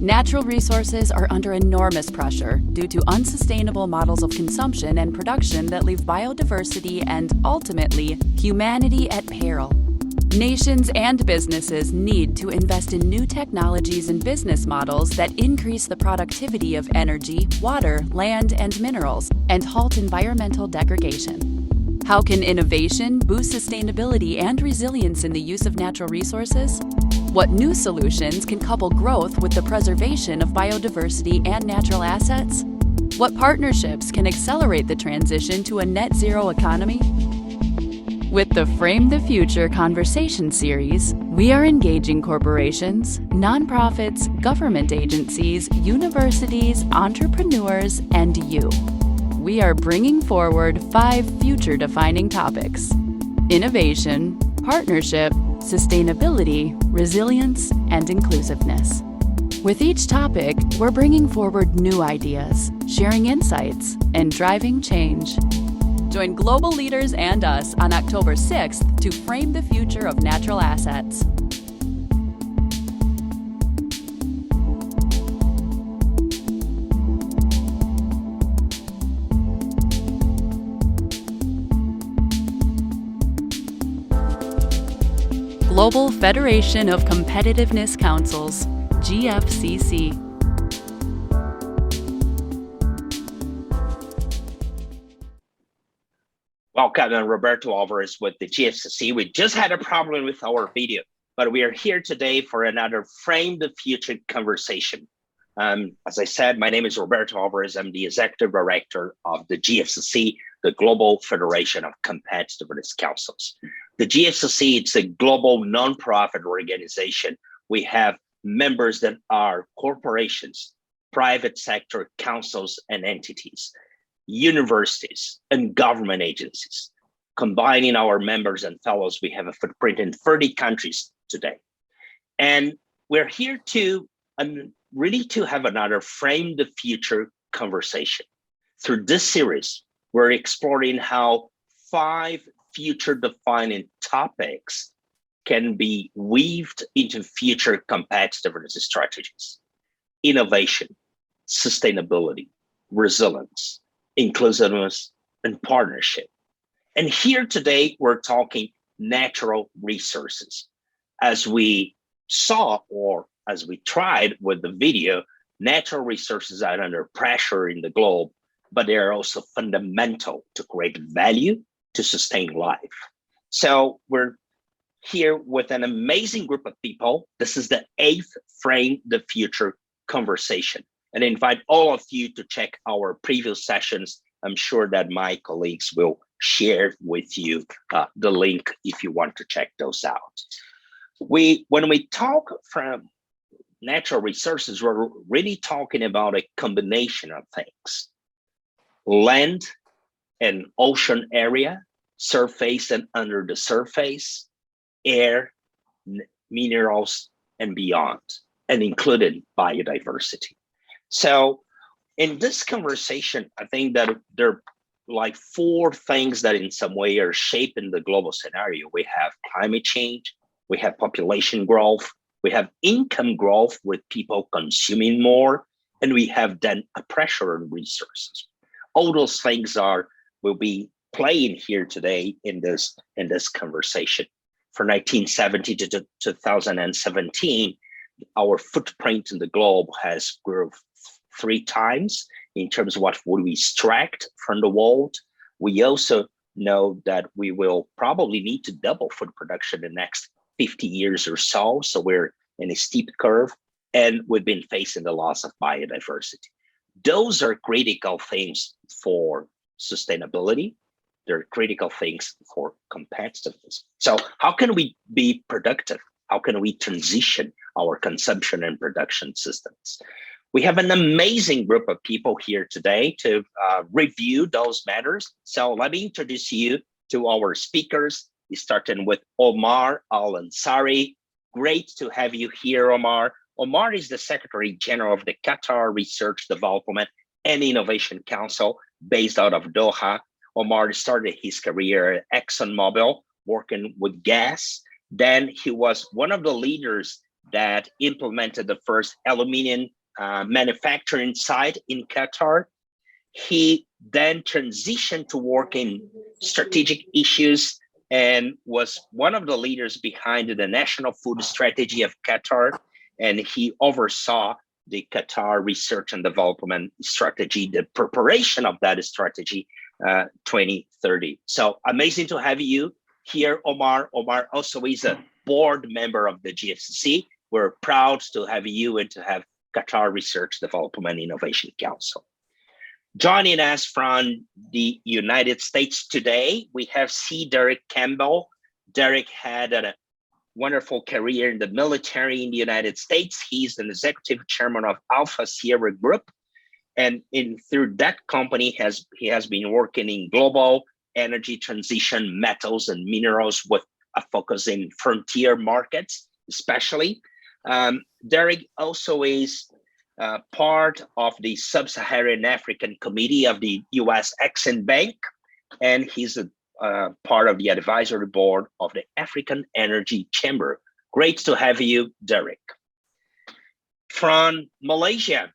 Natural resources are under enormous pressure due to unsustainable models of consumption and production that leave biodiversity and, ultimately, humanity at peril. Nations and businesses need to invest in new technologies and business models that increase the productivity of energy, water, land, and minerals, and halt environmental degradation. How can innovation boost sustainability and resilience in the use of natural resources? What new solutions can couple growth with the preservation of biodiversity and natural assets? What partnerships can accelerate the transition to a net zero economy? With the Frame the Future conversation series, we are engaging corporations, nonprofits, government agencies, universities, entrepreneurs, and you. We are bringing forward 5 future-defining topics: innovation, partnership, sustainability, resilience, and inclusiveness. With each topic, we're bringing forward new ideas, sharing insights, and driving change. Join global leaders and us on October 6th to frame the future of natural assets. Global Federation of Competitiveness Councils, GFCC. Welcome, I'm Roberto Alvarez with the GFCC. We just had a problem with our video, but we are here today for another Frame the Future conversation. As I said, my name is Roberto Alvarez. I'm the Executive Director of the GFCC, the Global Federation of Competitiveness Councils. The GFCC, it's a global nonprofit organization. We have members that are corporations, private sector councils and entities, universities, and government agencies. Combining our members and fellows, we have a footprint in 30 countries today. And we're here to really to have another Frame the Future conversation. Through this series, we're exploring how 5 future-defining topics can be weaved into future competitiveness strategies: innovation, sustainability, resilience, inclusiveness, and partnership. And here today, we're talking natural resources. As we saw, or as we tried with the video, natural resources are under pressure in the globe, but they are also fundamental to create value, to sustain life. So we're here with an amazing group of people. This is the 8th Frame the Future conversation. And I invite all of you to check our previous sessions. I'm sure that my colleagues will share with you the link if you want to check those out. When we talk from natural resources, we're really talking about a combination of things: land and ocean area, surface and under the surface, air, minerals, and beyond, and including biodiversity. So in this conversation, I think that there are like 4 things that in some way are shaping the global scenario. We have climate change, we have population growth, we have income growth with people consuming more, and we have then a pressure on resources. All those things will be playing here today in this conversation. From 1970 to 2017, our footprint in the globe has grown 3 times in terms of what we extract from the world. We also know that we will probably need to double food production in the next 50 years or so. So we're in a steep curve, and we've been facing the loss of biodiversity. Those are critical things for sustainability. They're critical things for competitiveness. So how can we be productive? How can we transition our consumption and production systems? We have an amazing group of people here today to review those matters. So let me introduce you to our speakers, starting with Omar Al-Ansari. Great to have you here, Omar. Omar is the Secretary General of the Qatar Research, Development, and Innovation Council, based out of Doha. Omar started his career at ExxonMobil, working with gas. Then he was one of the leaders that implemented the first aluminum manufacturing site in Qatar. He then transitioned to work in strategic issues and was one of the leaders behind the national food strategy of Qatar. And he oversaw the Qatar research and development strategy, the preparation of that strategy 2030. So amazing to have you here, Omar. Omar also is a board member of the GFCC. We're proud to have you and to have Qatar Research Development Innovation Council. Joining us from the United States today, we have C. Derek Campbell. Derek had a wonderful career in the military in the United States. He's an executive chairman of Alpha Sierra Group. And through that company, he has been working in global energy transition, metals and minerals with a focus in frontier markets, especially. Derek also is part of the Sub-Saharan African Committee of the U.S. Exim Bank, and he's a part of the advisory board of the African Energy Chamber. Great to have you, Derek. From Malaysia,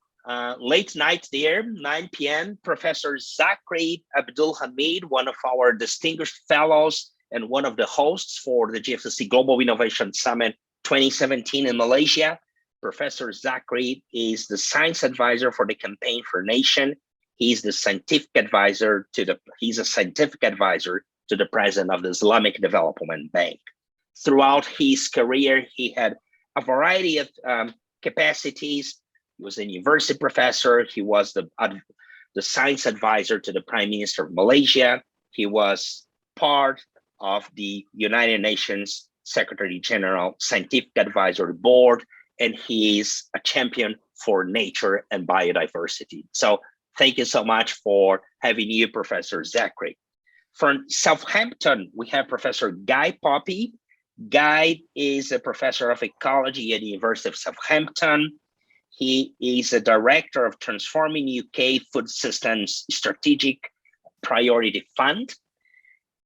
late night there, 9 p.m., Professor Zachary Abdul Hamid, one of our distinguished fellows and one of the hosts for the GFCC Global Innovation Summit 2017 in Malaysia. Professor Zachary is the science advisor for the Campaign for Nation. He's the scientific advisor to he's a scientific advisor to the president of the Islamic Development Bank. Throughout his career, he had a variety of capacities. He was a university professor. He was the science advisor to the Prime Minister of Malaysia. He was part of the United Nations Secretary General Scientific Advisory Board, and he is a champion for nature and biodiversity. So thank you so much for having you, Professor Zachary. From Southampton, we have Professor Guy Poppy. Guy is a professor of ecology at the University of Southampton. He is a director of Transforming UK Food Systems Strategic Priority Fund.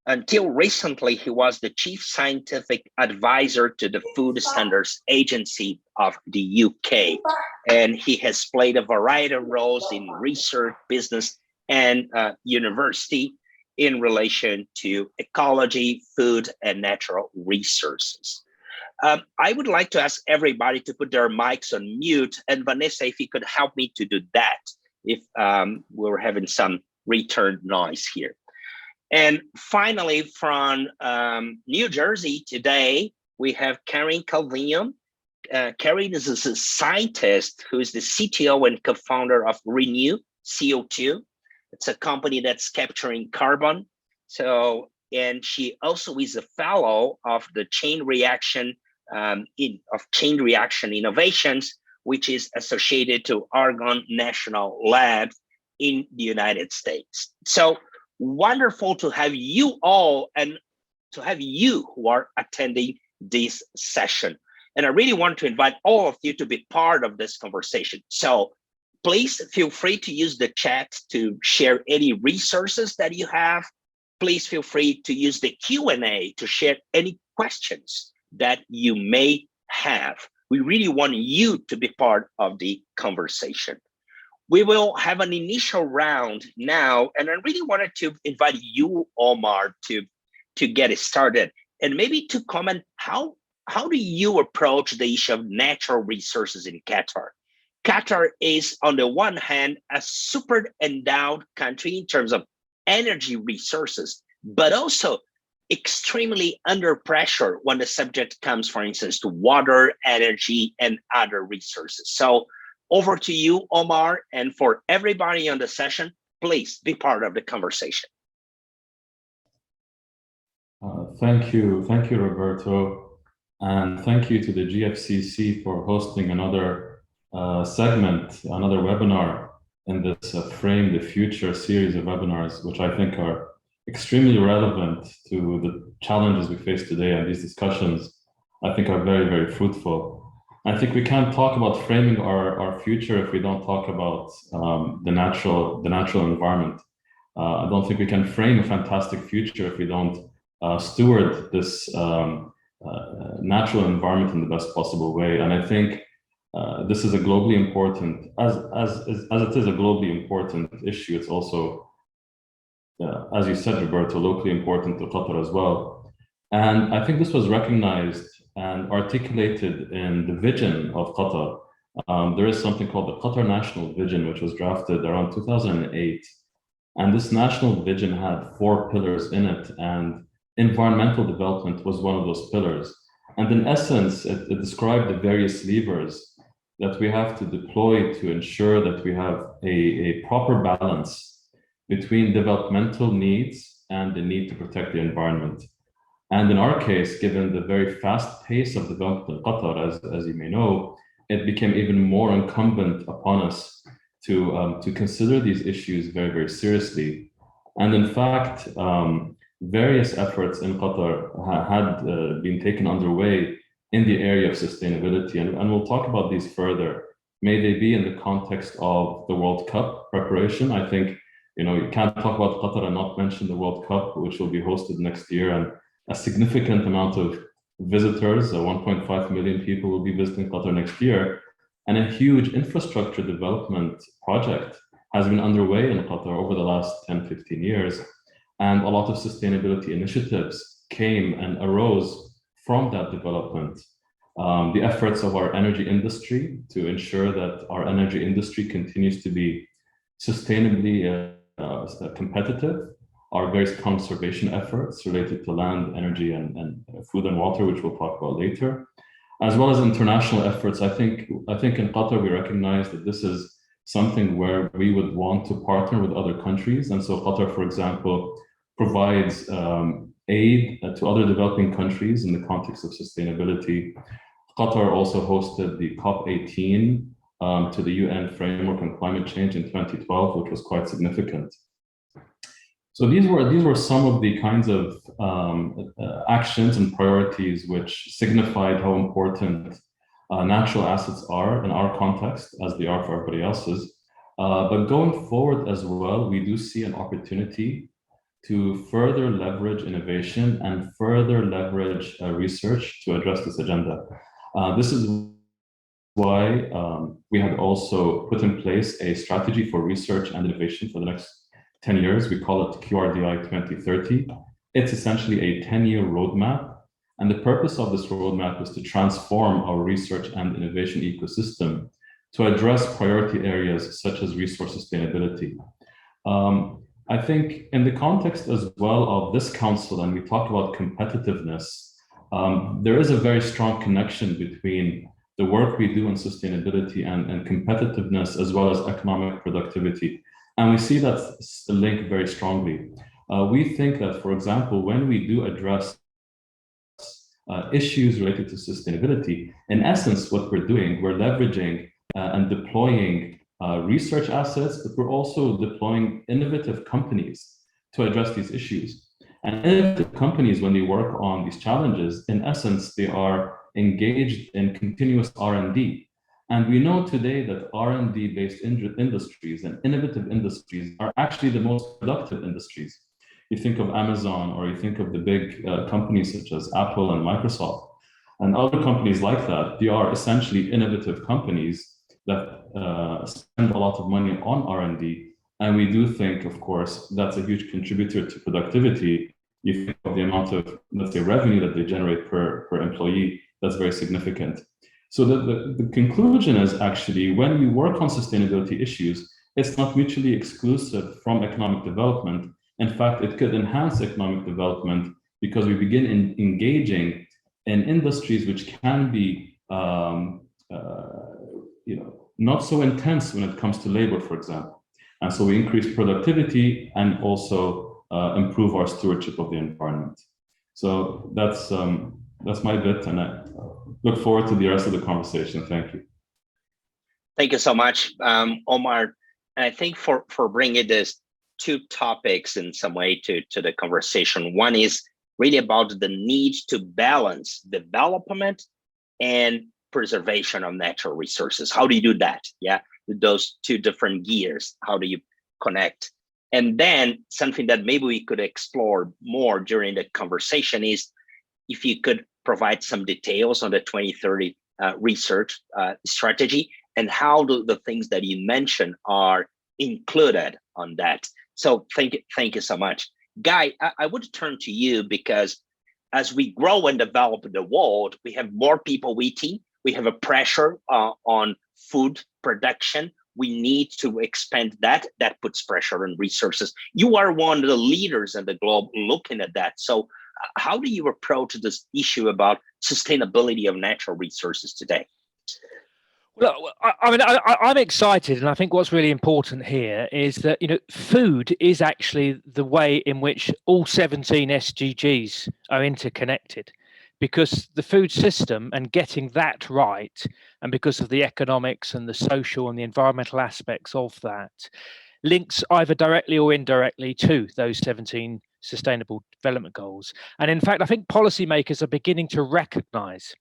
Until recently, he was the chief scientific advisor to the Food Standards Agency of the UK. And he has played a variety of roles in research, business, and university in relation to ecology, food, and natural resources. I would like to ask everybody to put their mics on mute. And Vanessa, if you could help me to do that, if we're having some return noise here. And finally, from New Jersey today, we have Karen Calvino. Karen is a scientist who is the CTO and co-founder of Renew CO2. It's a company that's capturing carbon. So, and she also is a fellow of the Chain Reaction Innovations, which is associated to Argonne National Lab in the United States. So wonderful to have you all and to have you who are attending this session. And I really want to invite all of you to be part of this conversation. So please feel free to use the chat to share any resources that you have. Please feel free to use the Q&A to share any questions that you may have. We really want you to be part of the conversation. We will have an initial round now, and I really wanted to invite you, Omar, to get it started and maybe to comment how do you approach the issue of natural resources in Qatar? Qatar is, on the one hand, a super endowed country in terms of energy resources, but also extremely under pressure when the subject comes, for instance, to water, energy, and other resources. So over to you, Omar, and for everybody on the session, please be part of the conversation. Thank you, Roberto, and thank you to the GFCC for hosting another segment, another webinar in this Frame the Future series of webinars, which I think are extremely relevant to the challenges we face today, and these discussions I think are very, very fruitful. I think we can't talk about framing our future if we don't talk about the natural environment. I don't think we can frame a fantastic future if we don't steward this natural environment in the best possible way. And I think this is a globally important, as it is a globally important issue, it's also, as you said, Roberto, locally important to Qatar as well. And I think this was recognized and articulated in the vision of Qatar. There is something called the Qatar National Vision, which was drafted around 2008. And this national vision had 4 pillars in it, and environmental development was one of those pillars. And in essence, it described the various levers that we have to deploy to ensure that we have a proper balance between developmental needs and the need to protect the environment. And in our case, given the very fast pace of development in Qatar, as you may know, it became even more incumbent upon us to consider these issues very, very seriously. And in fact, various efforts in Qatar had been taken underway in the area of sustainability. And we'll talk about these further. May they be in the context of the World Cup preparation. I think, you can't talk about Qatar and not mention the World Cup, which will be hosted next year. And a significant amount of visitors, 1.5 million people will be visiting Qatar next year. And a huge infrastructure development project has been underway in Qatar over the last 10, 15 years. And a lot of sustainability initiatives came and arose from that development. The efforts of our energy industry to ensure that our energy industry continues to be sustainably competitive, our various conservation efforts related to land, energy, and food and water, which we'll talk about later, as well as international efforts. I think in Qatar, we recognize that this is something where we would want to partner with other countries. And so Qatar, for example, provides aid to other developing countries in the context of sustainability. Qatar also hosted the COP18 to the UN Framework on Climate Change in 2012, which was quite significant. So these were some of the kinds of actions and priorities which signified how important natural assets are in our context, as they are for everybody else's. But going forward as well, we do see an opportunity to further leverage innovation and further leverage research to address this agenda. This is why we had also put in place a strategy for research and innovation for the next 10 years. We call it QRDI 2030. It's essentially a 10-year roadmap. And the purpose of this roadmap is to transform our research and innovation ecosystem to address priority areas such as resource sustainability. I think in the context as well of this council, and we talk about competitiveness, there is a very strong connection between the work we do in sustainability and competitiveness, as well as economic productivity. And we see that link very strongly. We think that, for example, when we do address issues related to sustainability, in essence, what we're doing, we're leveraging and deploying research assets, but we're also deploying innovative companies to address these issues. And innovative companies, when they work on these challenges, in essence, they are engaged in continuous R&D. And we know today that R&D-based industries and innovative industries are actually the most productive industries. You think of Amazon, or you think of the big companies such as Apple and Microsoft, and other companies like that. They are essentially innovative companies that spend a lot of money on R&D. And we do think, of course, that's a huge contributor to productivity. You think of the amount of, let's say, revenue that they generate per employee, that's very significant. So the conclusion is actually, when we work on sustainability issues, it's not mutually exclusive from economic development. In fact, it could enhance economic development because we begin engaging in industries which can be not so intense when it comes to labor, for example. And so we increase productivity and also improve our stewardship of the environment. So that's my bit, and I look forward to the rest of the conversation. Thank you. Thank you so much, Omar. And I think for bringing this two topics in some way to the conversation. One is really about the need to balance development and preservation of natural resources. How do you do that? Yeah, those two different gears, how do you connect? And then something that maybe we could explore more during the conversation is if you could provide some details on the 2030 research strategy and how the things that you mentioned are included on that. So thank you so much. Guy, I would turn to you because as we grow and develop the world, we have more people eating, we have a pressure on food production. We need to expand that. That puts pressure on resources. You are one of the leaders in the globe looking at that. So how do you approach this issue about sustainability of natural resources today? Well, I'm excited, and I think what's really important here is that food is actually the way in which all 17 SDGs are interconnected, because the food system and getting that right, and because of the economics and the social and the environmental aspects of that, links either directly or indirectly to those 17 Sustainable Development Goals. And in fact, I think policymakers are beginning to recognise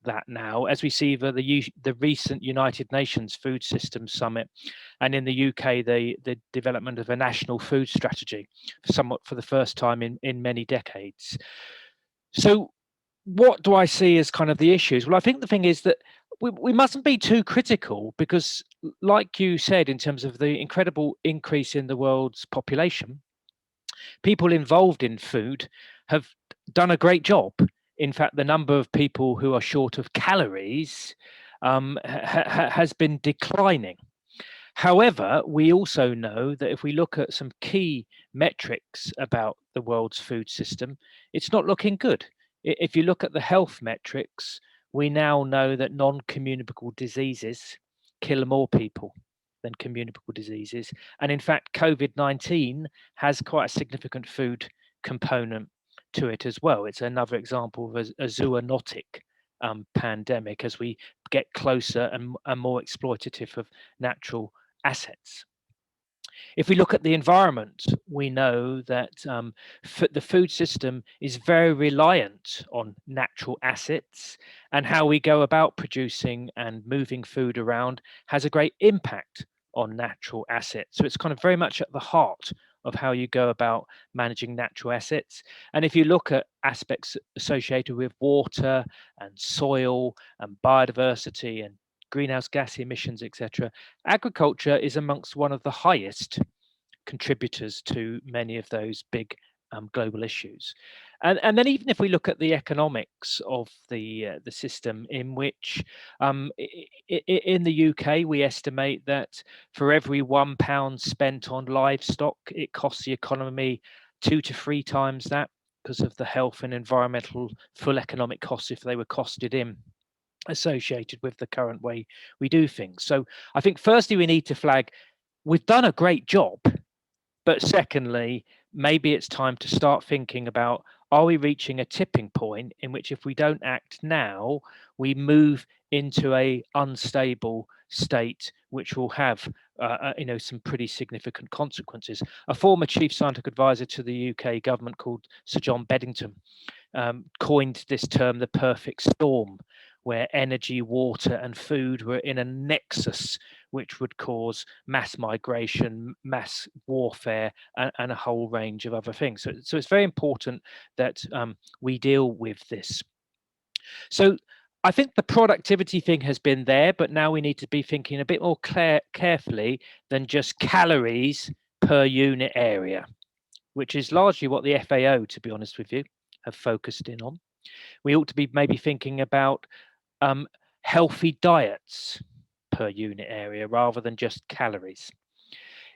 that now, as we see the recent United Nations Food Systems Summit, and in the UK the development of a national food strategy, somewhat for the first time in many decades. So what do I see as kind of the issues? Well, I think the thing is that we mustn't be too critical, because like you said, in terms of the incredible increase in the world's population, people involved in food have done a great job. In fact, the number of people who are short of calories has been declining. However, we also know that if we look at some key metrics about the world's food system, it's not looking good. If you look at the health metrics, we now know that non-communicable diseases kill more people than communicable diseases. And in fact, COVID-19 has quite a significant food component to it as well. It's another example of a zoonotic pandemic, as we get closer and more exploitative of natural assets. If we look at the environment, we know that the food system is very reliant on natural assets, and how we go about producing and moving food around has a great impact on natural assets. So it's kind of very much at the heart of how you go about managing natural assets. And if you look at aspects associated with water and soil and biodiversity and greenhouse gas emissions, etc., agriculture is amongst one of the highest contributors to many of those big global issues. And then even if we look at the economics of the system, in which in the UK we estimate that for every £1 spent on livestock, it costs the economy 2 to 3 times that, because of the health and environmental full economic costs if they were costed in, associated with the current way we do things. So I think firstly we need to flag we've done a great job, but secondly, maybe it's time to start thinking about, are we reaching a tipping point in which if we don't act now, we move into a unstable state, which will have some pretty significant consequences. A former chief scientific advisor to the UK government called Sir John Beddington coined this term the perfect storm, where energy, water and food were in a nexus which would cause mass migration, mass warfare, and a whole range of other things. So it's very important that we deal with this. So I think the productivity thing has been there, but now we need to be thinking a bit more carefully than just calories per unit area, which is largely what the FAO, to be honest with you, have focused in on. We ought to be maybe thinking about healthy diets per unit area rather than just calories.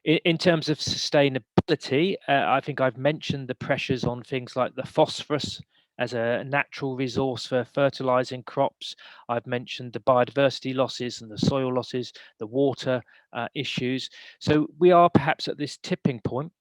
In terms of sustainability, I think I've mentioned the pressures on things like the phosphorus as a natural resource for fertilizing crops. I've mentioned the biodiversity losses and the soil losses, the water issues. So we are perhaps at this tipping point,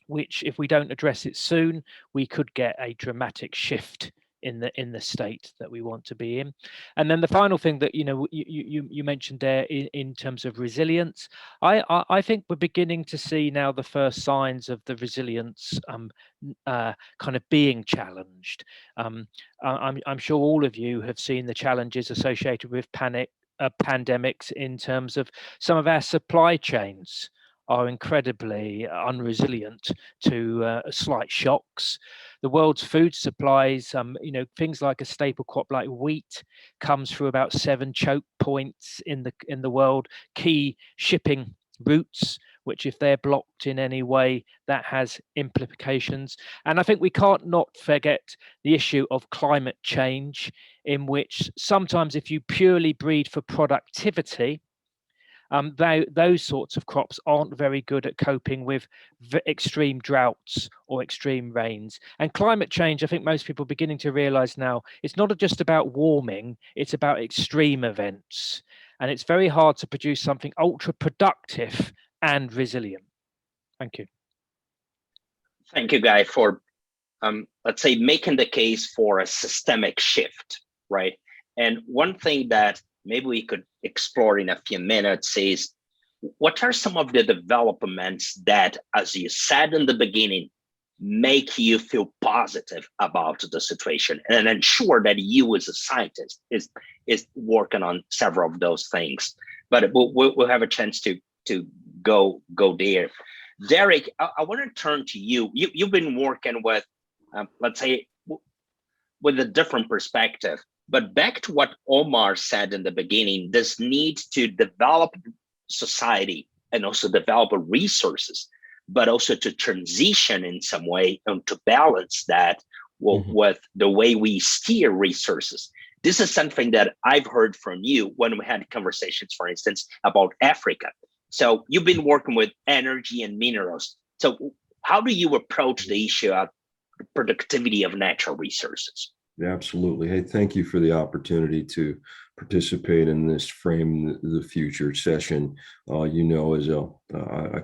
which if we don't address it soon, we could get a dramatic shift in the state that we want to be in. And then the final thing that you mentioned there in terms of resilience, I think we're beginning to see now the first signs of the resilience kind of being challenged. I'm sure all of you have seen the challenges associated with pandemics in terms of some of our supply chains are incredibly unresilient to slight shocks. The world's food supplies, things like a staple crop like wheat comes through about 7 choke points in the world. Key shipping routes, which if they're blocked in any way, that has implications. And I think we can't not forget the issue of climate change, in which sometimes if you purely breed for productivity, those sorts of crops aren't very good at coping with extreme droughts or extreme rains. And climate change, I think most people are beginning to realize now, it's not just about warming, it's about extreme events. And it's very hard to produce something ultra productive and resilient. Thank you. Thank you, Guy, for let's say making the case for a systemic shift, right? And one thing that maybe we could explore in a few minutes is, what are some of the developments that, as you said in the beginning, make you feel positive about the situation? And ensure that you as a scientist is working on several of those things. But we'll have a chance to go there. Derek, I want to turn to you. You've been working with, let's say, with a different perspective. But back to what Omar said in the beginning, this need to develop society and also develop resources, but also to transition in some way and to balance that with the way we steer resources. This is something that I've heard from you when we had conversations, for instance, about Africa. So you've been working with energy and minerals. So how do you approach the issue of productivity of natural resources? Yeah, absolutely. Hey, thank you for the opportunity to participate in this Frame the Future session. I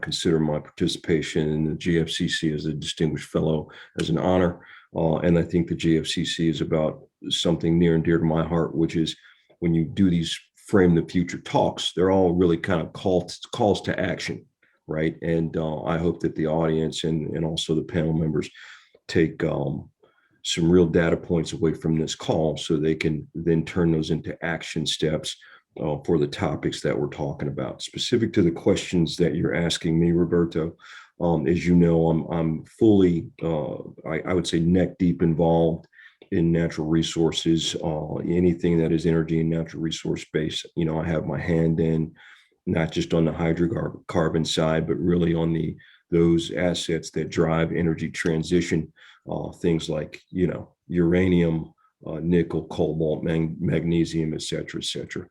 consider my participation in the GFCC as a distinguished fellow as an honor. And I think the GFCC is about something near and dear to my heart, which is when you do these Frame the Future talks, they're all really kind of calls to action, right? And I hope that the audience and also the panel members take some real data points away from this call so they can then turn those into action steps for the topics that we're talking about. Specific to the questions that you're asking me, Roberto, as you know, I'm fully, I would say, neck deep involved in natural resources, anything that is energy and natural resource based. I have my hand in, not just on the hydrocarbon side, but really on those assets that drive energy transition. Things like, uranium, nickel, cobalt, magnesium, et cetera, et cetera.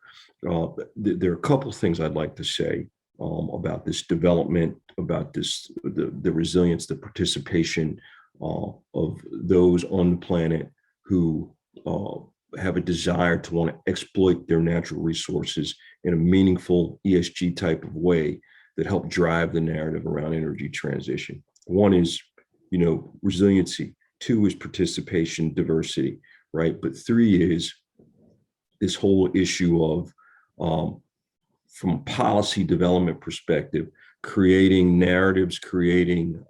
There are a couple of things I'd like to say about this development, about the resilience, the participation of those on the planet who have a desire to want to exploit their natural resources in a meaningful ESG type of way that help drive the narrative around energy transition. One is resiliency. 2 is participation, diversity, right? But 3 is this whole issue of, from a policy development perspective, creating narratives, creating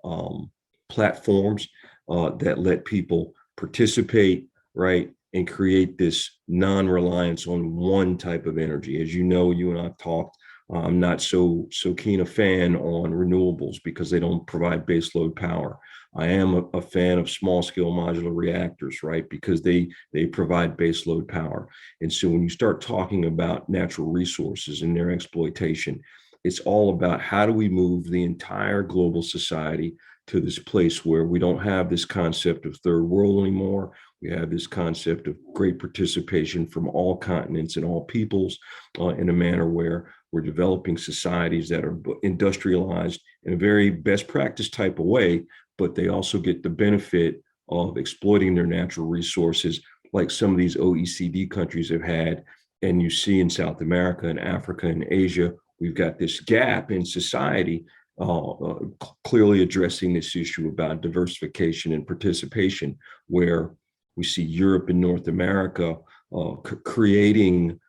platforms that let people participate, right? And create this non-reliance on one type of energy. As you know, you and I've talked, I'm not so keen a fan on renewables because they don't provide baseload power. I am a fan of small scale modular reactors, right? Because they provide baseload power. And so when you start talking about natural resources and their exploitation, it's all about how do we move the entire global society to this place where we don't have this concept of third world anymore. We have this concept of great participation from all continents and all peoples in a manner where we're developing societies that are industrialized in a very best practice type of way, but they also get the benefit of exploiting their natural resources like some of these OECD countries have had. And you see in South America and Africa and Asia, we've got this gap in society clearly addressing this issue about diversification and participation, where we see Europe and North America creating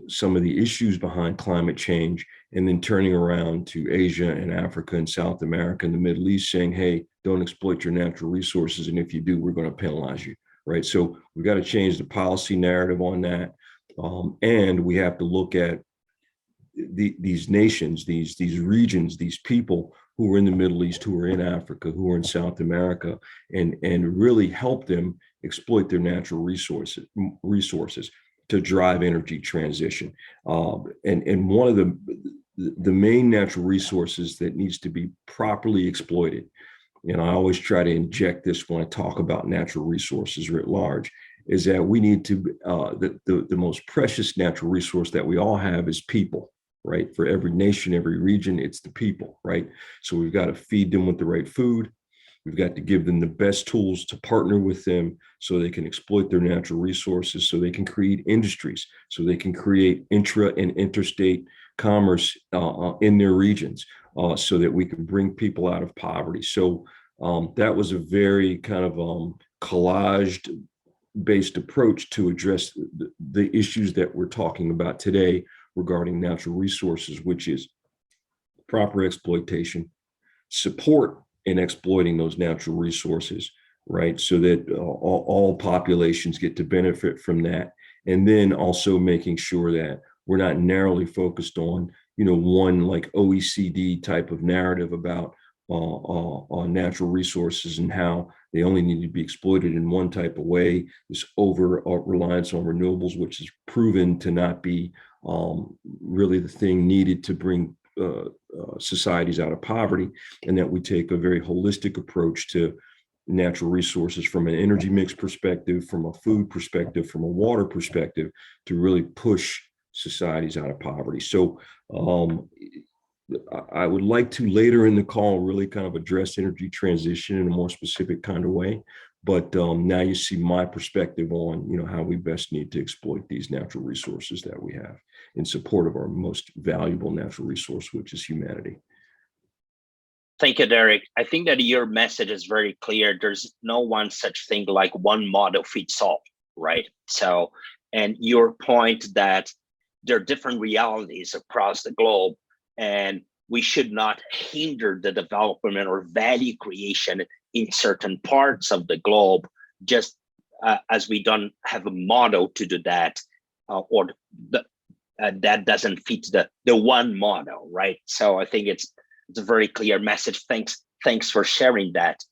some of the issues behind climate change, and then turning around to Asia and Africa and South America and the Middle East saying, hey, don't exploit your natural resources. And if you do, we're going to penalize you, right? So we've got to change the policy narrative on that. And we have to look at these nations, these regions, these people who are in the Middle East, who are in Africa, who are in South America, and really help them exploit their natural resources to drive energy transition. And one of the main natural resources that needs to be properly exploited, and I always try to inject this when I talk about natural resources writ large, is that we need to, the most precious natural resource that we all have is people, right? For every nation, every region, it's the people, right? So we've got to feed them with the right food. We've got to give them the best tools to partner with them so they can exploit their natural resources, so they can create industries, so they can create intra and interstate commerce in their regions, so that we can bring people out of poverty. So that was a very kind of collaged based approach to address the issues that we're talking about today regarding natural resources, which is proper exploitation, support in exploiting those natural resources, right? So that all populations get to benefit from that. And then also making sure that we're not narrowly focused on, one like OECD type of narrative about on natural resources and how they only need to be exploited in one type of way, this over reliance on renewables, which is proven to not be really the thing needed to bring societies out of poverty, and that we take a very holistic approach to natural resources from an energy mix perspective, from a food perspective, from a water perspective, to really push societies out of poverty. So I would like to later in the call really kind of address energy transition in a more specific kind of way. But now you see my perspective on, how we best need to exploit these natural resources that we have in support of our most valuable natural resource, which is humanity. Thank you, Derek. I think that your message is very clear. There's no one such thing like one model fits all, right? So, and your point that there are different realities across the globe, and we should not hinder the development or value creation in certain parts of the globe, just as we don't have a model to do that, or that doesn't fit the one model, right? So I think it's a very clear message. Thanks for sharing that.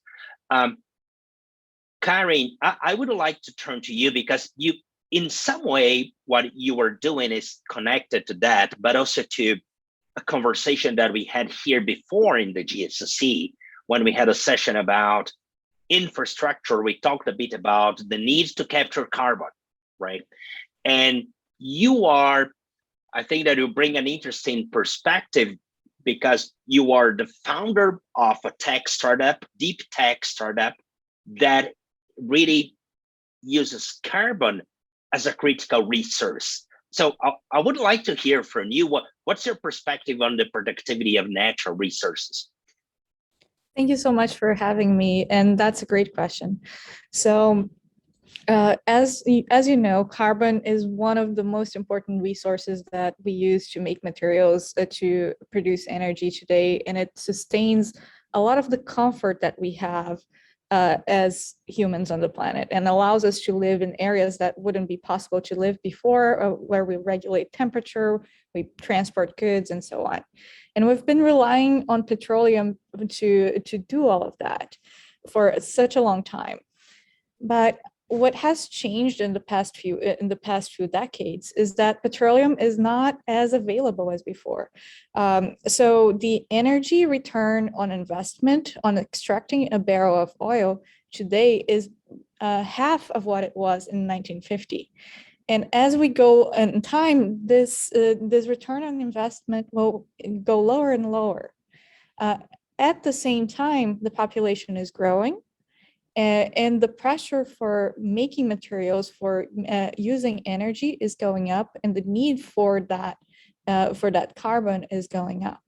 Karen, I would like to turn to you, because you, in some way, what you were doing is connected to that, but also to a conversation that we had here before in the GFCC, when we had a session about infrastructure. We talked a bit about the need to capture carbon, right? And I think that you bring an interesting perspective, because you are the founder of a tech startup, deep tech startup, that really uses carbon as a critical resource. So I would like to hear from you. What's your perspective on the productivity of natural resources? Thank you so much for having me, and that's a great question. So as you know, carbon is one of the most important resources that we use to make materials to produce energy today, and it sustains a lot of the comfort that we have as humans on the planet, and allows us to live in areas that wouldn't be possible to live before, where we regulate temperature, we transport goods, and so on. And we've been relying on petroleum to do all of that for such a long time. But what has changed in the past few decades is that petroleum is not as available as before. So the energy return on investment on extracting a barrel of oil today is half of what it was in 1950. And as we go in time, this return on investment will go lower and lower. At the same time, the population is growing, and the pressure for making materials, for using energy, is going up, and the need for that carbon is going up.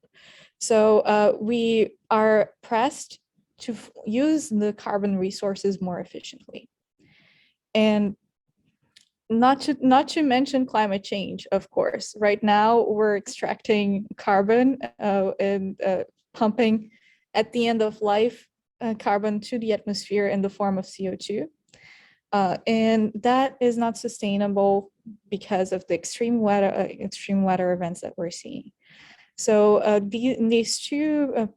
So we are pressed to use the carbon resources more efficiently, and not to mention climate change, of course. Right now, we're extracting carbon and pumping at the end of life carbon to the atmosphere in the form of CO2. And that is not sustainable because of the extreme weather events that we're seeing. So these two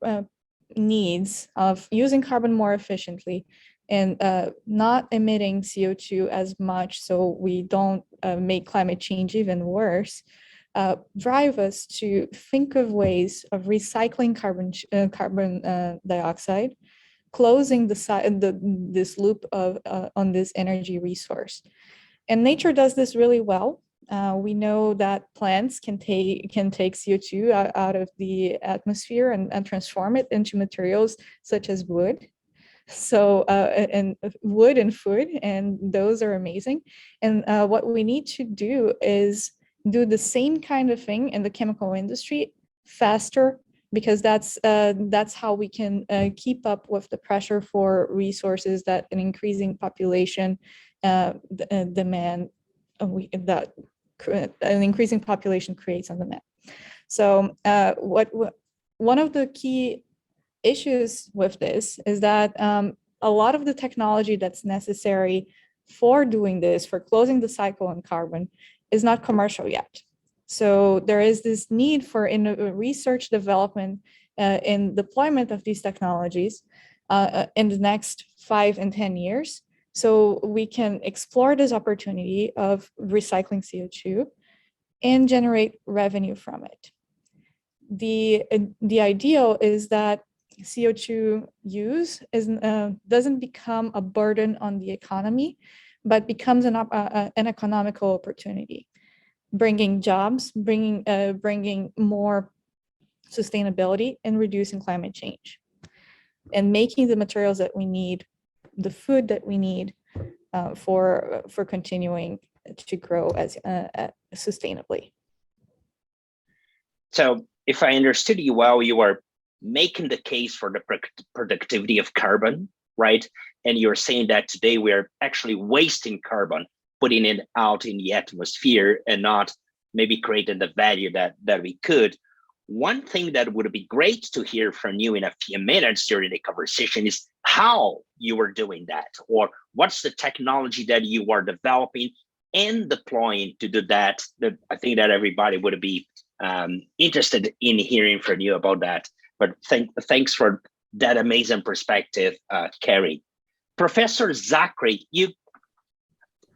needs of using carbon more efficiently and not emitting CO2 as much so we don't make climate change even worse, drive us to think of ways of recycling carbon dioxide, closing this loop of on this energy resource. And nature does this really well. We know that plants can take CO2 out of the atmosphere and transform it into materials such as wood. So and wood and food, and those are amazing. And what we need to do is do the same kind of thing in the chemical industry faster, because that's how we can keep up with the pressure for resources that an increasing population demand that an increasing population creates on demand. So one of the key issues with this is that a lot of the technology that's necessary for doing this, for closing the cycle on carbon, is not commercial yet. So there is this need for research development in deployment of these technologies in the next 5 and 10 years. So we can explore this opportunity of recycling CO2 and generate revenue from it. The ideal is that CO2 use doesn't become a burden on the economy, but becomes an economical opportunity, bringing jobs, bringing more sustainability, and reducing climate change, and making the materials that we need, the food that we need for continuing to grow as sustainably. So if I understood you well, you are making the case for the productivity of carbon, right? And you're saying that today we're actually wasting carbon, putting it out in the atmosphere and not maybe creating the value that we could. One thing that would be great to hear from you in a few minutes during the conversation is how you are doing that, or what's the technology that you are developing and deploying to do that. I think that everybody would be interested in hearing from you about that. But thanks for that amazing perspective, Carrie. Professor Zachary,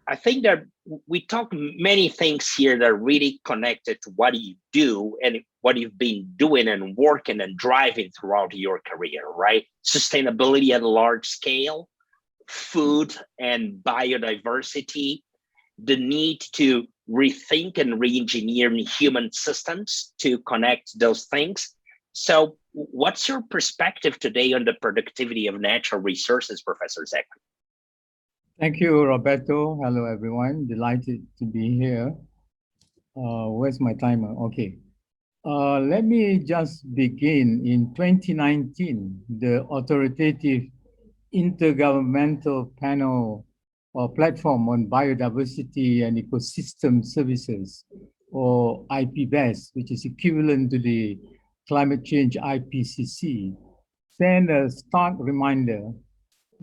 I think that we talk many things here that are really connected to what you do and what you've been doing and working and driving throughout your career, right? Sustainability at a large scale, food and biodiversity, the need to rethink and re-engineer human systems to connect those things. So what's your perspective today on the productivity of natural resources, Professor Zachary? Thank you, Roberto. Hello, everyone. Delighted to be here. Where's my timer? Okay. Let me just begin. In 2019, the authoritative Intergovernmental Panel or Platform on Biodiversity and Ecosystem Services, or IPBES, which is equivalent to the climate change IPCC, sent a stark reminder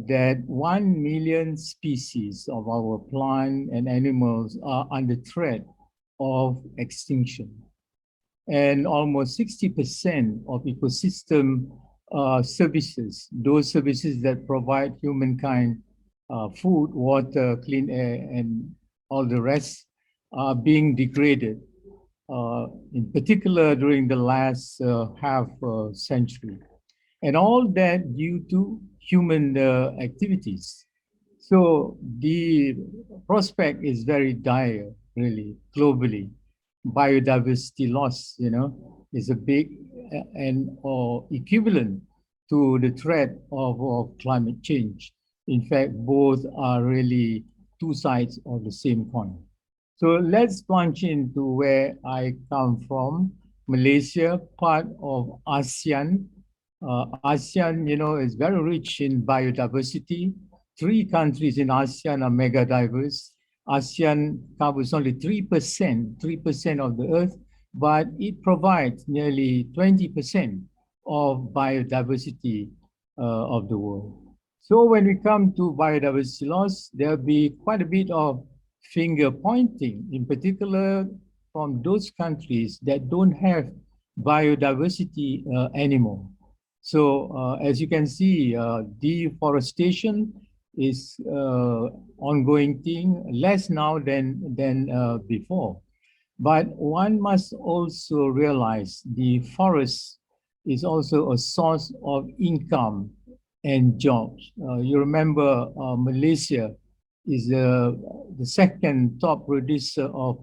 that 1 million species of our plant and animals are under threat of extinction. And almost 60% of ecosystem services, those services that provide humankind food, water, clean air, and all the rest, are being degraded, in particular during the last half century. And all that due to human activities. So the prospect is very dire, really, globally. Biodiversity loss, is a big or equivalent to the threat of climate change. In fact, both are really two sides of the same coin. So let's plunge into where I come from. Malaysia, part of ASEAN. ASEAN, is very rich in biodiversity. 3 countries in ASEAN are mega diverse. ASEAN covers only 3% of the earth, but it provides nearly 20% of biodiversity of the world. So when we come to biodiversity loss, there'll be quite a bit of finger pointing, in particular from those countries that don't have biodiversity anymore. So as you can see, deforestation is ongoing thing, less now than before. But one must also realize the forest is also a source of income and jobs. You remember Malaysia is the second top producer of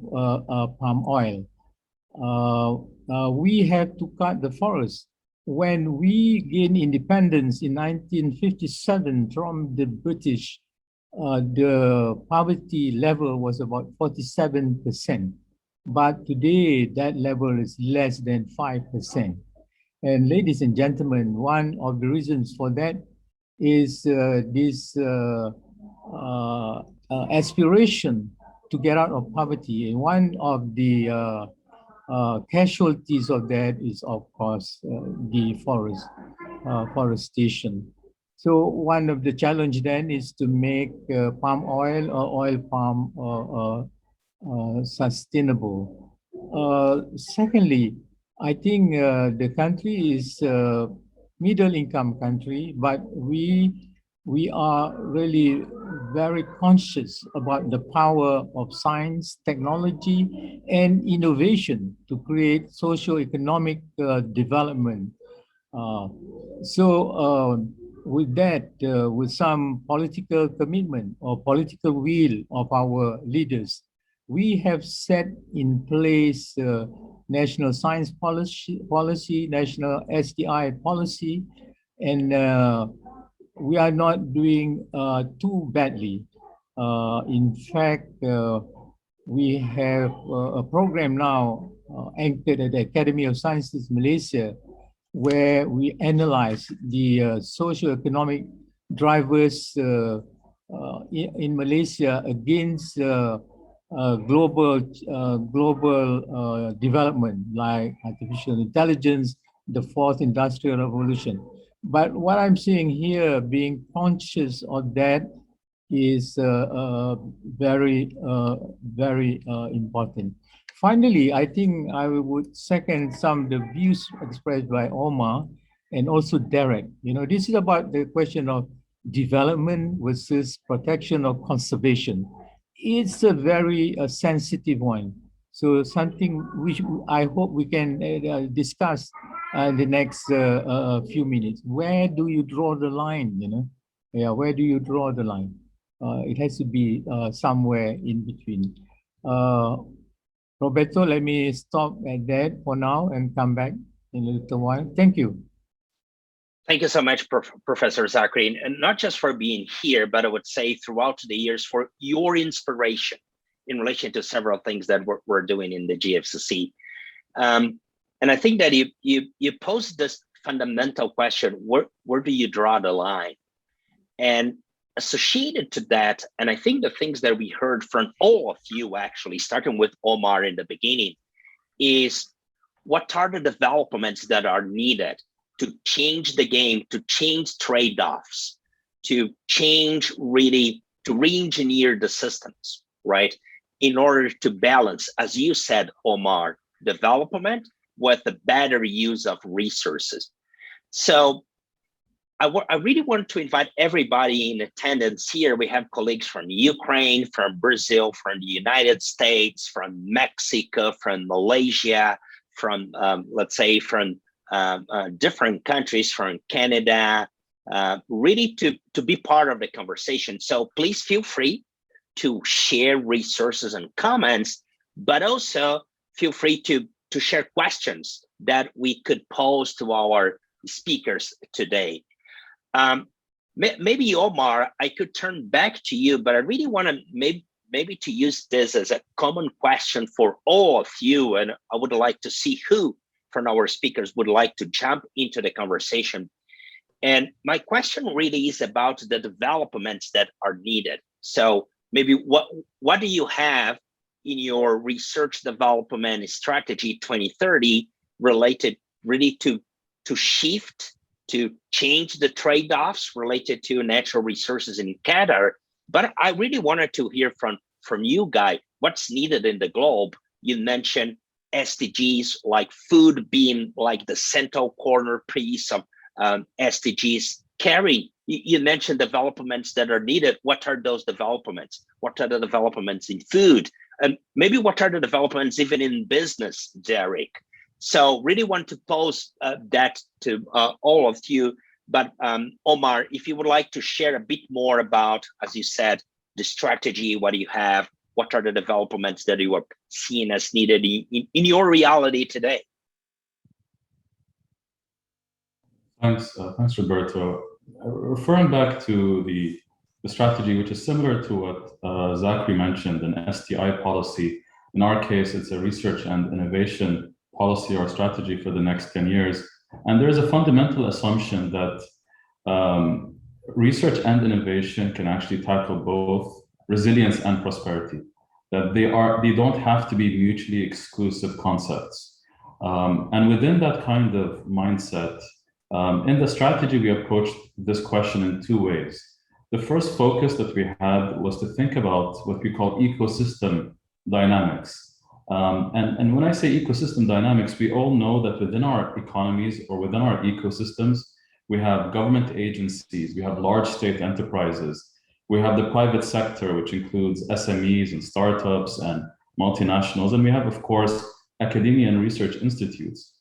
palm oil. We have to cut the forest. When we gained independence in 1957 from the British, the poverty level was about 47%. But today, that level is less than 5%. And ladies and gentlemen, one of the reasons for that is this aspiration to get out of poverty. And one of the casualties of that is, of course, forestation. So one of the challenge then is to make palm oil or oil palm sustainable. Secondly, I think the country is a middle income country, but we are really very conscious about the power of science, technology, and innovation to create socio-economic development. With that, with some political commitment or political will of our leaders, we have set in place national science policy, national SDI policy, and we are not doing too badly. In fact, we have a program now anchored at the Academy of Sciences Malaysia, where we analyze the socio-economic drivers in Malaysia against global development like artificial intelligence, the fourth industrial revolution. But what I'm seeing here, being conscious of that, is very important. Finally, I think I would second some of the views expressed by Omar and also Derek. You know, this is about the question of development versus protection or conservation. It's a very sensitive one. So something which I hope we can discuss in the next few minutes. Where do you draw the line, you know? Yeah, where do you draw the line? It has to be somewhere in between. Roberto, let me stop at that for now and come back in a little while. Thank you. Thank you so much, Professor Zachary, and not just for being here, but I would say throughout the years for your inspiration in relation to several things that we're doing in the GFCC. And I think that you posed this fundamental question, where do you draw the line? And associated to that, and I think the things that we heard from all of you, actually, starting with Omar in the beginning, is what are the developments that are needed to change the game, to change trade-offs, to change really, to re-engineer the systems, right? In order to balance, as you said, Omar, development with the better use of resources. So I really want to invite everybody in attendance here. We have colleagues from Ukraine, from Brazil, from the United States, from Mexico, from Malaysia, from, let's say, from different countries, from Canada, really to be part of the conversation. So please feel free to share resources and comments, but also feel free to share questions that we could pose to our speakers today. Maybe Omar, I could turn back to you, but I really want to maybe to use this as a common question for all of you, and I would like to see who from our speakers would like to jump into the conversation. And my question really is about the developments that are needed. So maybe what do you have in your research development strategy 2030 related really to shift, to change the trade-offs related to natural resources in Qatar? But I really wanted to hear from you guys, what's needed in the globe. You mentioned SDGs, like food being like the central corner piece of SDGs. Carrie, you mentioned developments that are needed. What are those developments? What are the developments in food? And maybe what are the developments even in business, Derek? So really want to pose that to all of you. But Omar, if you would like to share a bit more about, as you said, the strategy, what do you have? What are the developments that you are seeing as needed in your reality today? Thanks, Roberto. Referring back to the strategy, which is similar to what Zachary mentioned, an STI policy. In our case, it's a research and innovation policy or strategy for the next 10 years. And there's a fundamental assumption that research and innovation can actually tackle both resilience and prosperity, that they don't have to be mutually exclusive concepts. And within that kind of mindset, in the strategy, we approached this question in two ways. The first focus that we had was to think about what we call ecosystem dynamics. And when I say ecosystem dynamics, we all know that within our economies or within our ecosystems, we have government agencies, we have large state enterprises, we have the private sector, which includes SMEs and startups and multinationals, and we have, of course, academia and research institutes.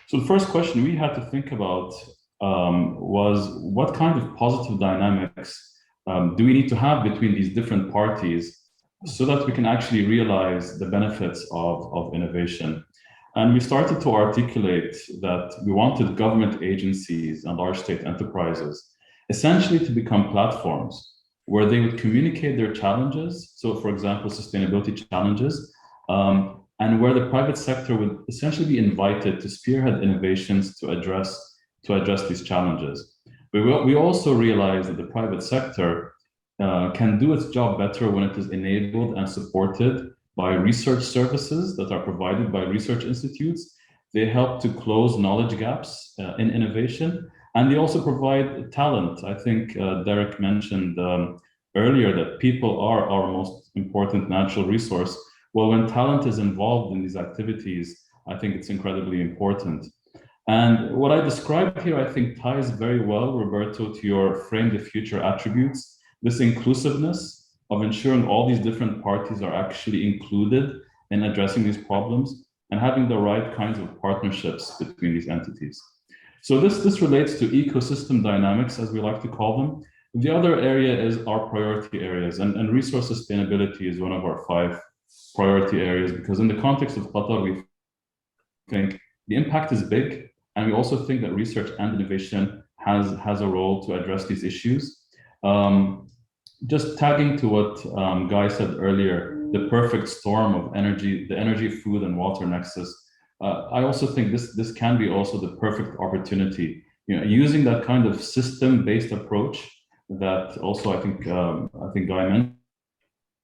So the first question we had to think about was what kind of positive dynamics do we need to have between these different parties so that we can actually realize the benefits of innovation. And we started to articulate that we wanted government agencies and large state enterprises essentially to become platforms where they would communicate their challenges. So for example, sustainability challenges, and where the private sector would essentially be invited to spearhead innovations to address these challenges. But we also realized that the private sector can do its job better when it is enabled and supported by research services that are provided by research institutes. They help to close knowledge gaps in innovation, and they also provide talent. I think Derek mentioned earlier that people are our most important natural resource. Well, when talent is involved in these activities, I think it's incredibly important. And what I described here, I think, ties very well, Roberto, to your frame the future attributes, this inclusiveness of ensuring all these different parties are actually included in addressing these problems and having the right kinds of partnerships between these entities. So this relates to ecosystem dynamics, as we like to call them. The other area is our priority areas, and resource sustainability is one of our 5 priority areas, because in the context of Qatar, we think the impact is big, and we also think that research and innovation has a role to address these issues. Just tagging to what Guy said earlier, the perfect storm of energy, the energy, food, and water nexus. I also think this can be also the perfect opportunity, using that kind of system-based approach that also I think Guy